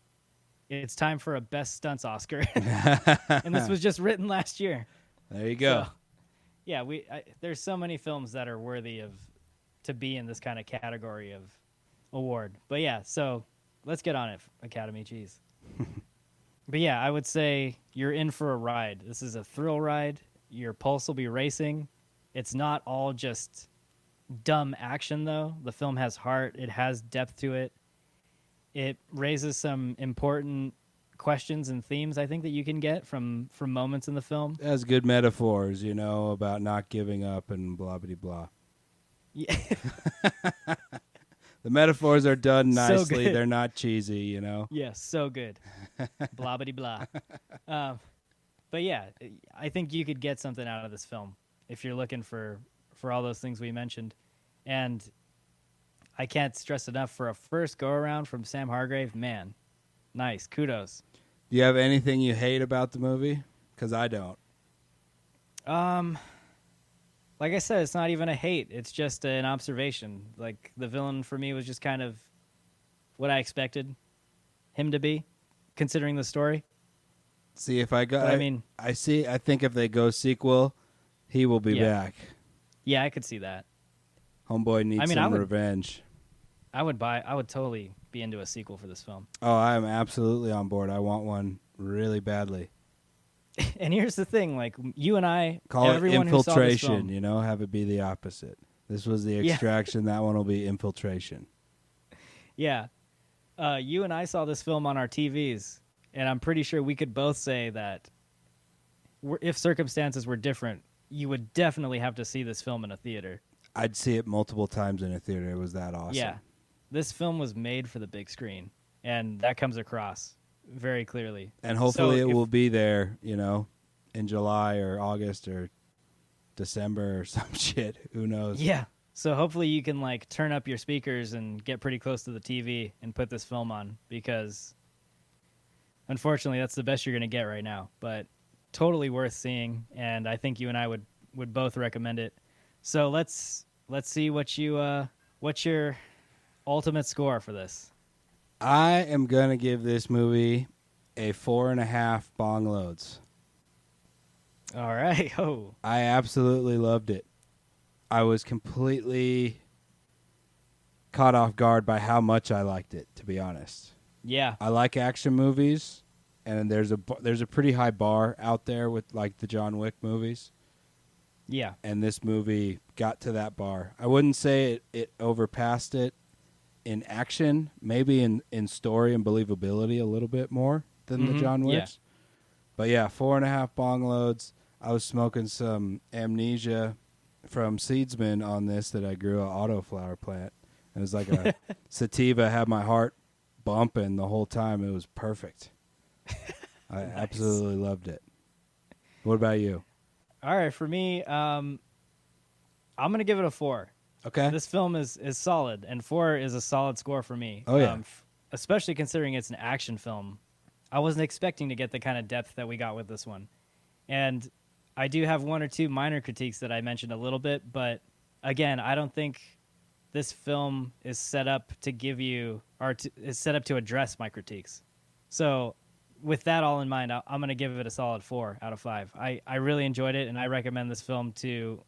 It's time for a best stunts Oscar. And this was just written last year. There you go. So, yeah, there's so many films that are worthy of to be in this kind of category of award. But yeah, so let's get on it, Academy. Jeez. But yeah, I would say you're in for a ride. This is a thrill ride. Your pulse will be racing. It's not all just dumb action, though. The film has heart. It has depth to it. It raises some important questions and themes, I think, that you can get from moments in the film. It has good metaphors, about not giving up and blah, blah, blah. Yeah. The metaphors are done So nicely. good. They're not cheesy, Yes, so good. Blah, blah, blah. But yeah, I think you could get something out of this film if you're looking for all those things we mentioned. And I can't stress enough, for a first go-around from Sam Hargrave, man, nice. Kudos. Do you have anything you hate about the movie? Because I don't. Like I said, it's not even a hate. It's just an observation. Like, the villain for me was just kind of what I expected him to be, considering the story. See, if I go, But I mean, I think if they go sequel, he will be Yeah. back. yeah, I could see that. Homeboy needs I mean, I some would- revenge. I would totally be into a sequel for this film. Oh, I am absolutely on board. I want one really badly. And here's the thing, like, you and I, Call it everyone who saw this infiltration, film, have it be the opposite. This was the Yeah. extraction, that one will be infiltration. yeah, you and I saw this film on our TVs, and I'm pretty sure we could both say that if circumstances were different, you would definitely have to see this film in a theater. I'd see it multiple times in a theater. It was that awesome. Yeah, this film was made for the big screen, and that comes across very clearly. And hopefully So it if- will be there, in July or August or December or some shit. Who knows? Yeah. So hopefully you can, like, turn up your speakers and get pretty close to the TV and put this film on, because unfortunately that's the best you're going to get right now. But totally worth seeing, and I think you and I would both recommend it. So let's see what's your ultimate score for this. I am going to give this movie a 4.5 bong loads. All right. Oh. I absolutely loved it. I was completely caught off guard by how much I liked it, to be honest. Yeah. I like action movies, and there's a pretty high bar out there with, like, the John Wick movies, Yeah. and this movie got to that bar. I wouldn't say it overpassed it in action, maybe in story and believability a little bit more than the John Yeah. Wicks. But yeah, 4.5 bong loads. I was smoking some amnesia from Seedsman on this that I grew an autoflower plant. It was like a sativa, had my heart bumping the whole time. It was perfect. I absolutely loved it. What about you? All right. For me, I'm going to give it a 4. Okay. This film is solid, and 4 is a solid score for me. Oh, yeah. Especially considering it's an action film. I wasn't expecting to get the kind of depth that we got with this one. And I do have one or two minor critiques that I mentioned a little bit, but again, I don't think this film is set up to give you, or is set up to address my critiques. So with that all in mind, I'm going to give it a solid 4 out of 5. I really enjoyed it, and I recommend this film to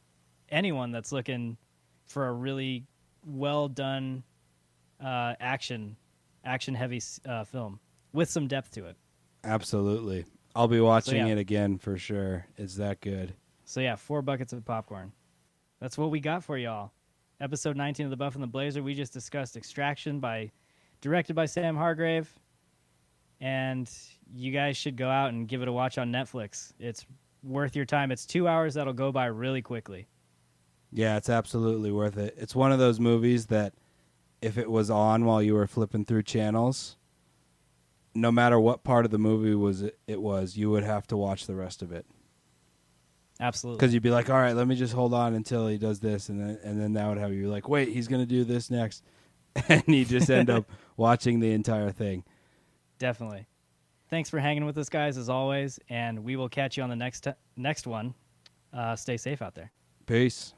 anyone that's looking for a really well done action heavy film with some depth to it. Absolutely. I'll be watching yeah. it again for sure. It's that good. So yeah, 4 buckets of popcorn. That's what we got for y'all. Episode 19 of The Buff and the Blazer. We just discussed Extraction, directed by Sam Hargrave. And you guys should go out and give it a watch on Netflix. It's worth your time. It's 2 hours that'll go by really quickly. Yeah, it's absolutely worth it. It's one of those movies that if it was on while you were flipping through channels, no matter what part of the movie it was, you would have to watch the rest of it. Absolutely. Because you'd be like, all right, let me just hold on until he does this, and then that would have you like, wait, he's going to do this next. And you just end up watching the entire thing. Definitely. Thanks for hanging with us, guys, as always, and we will catch you on the next one. Stay safe out there. Peace.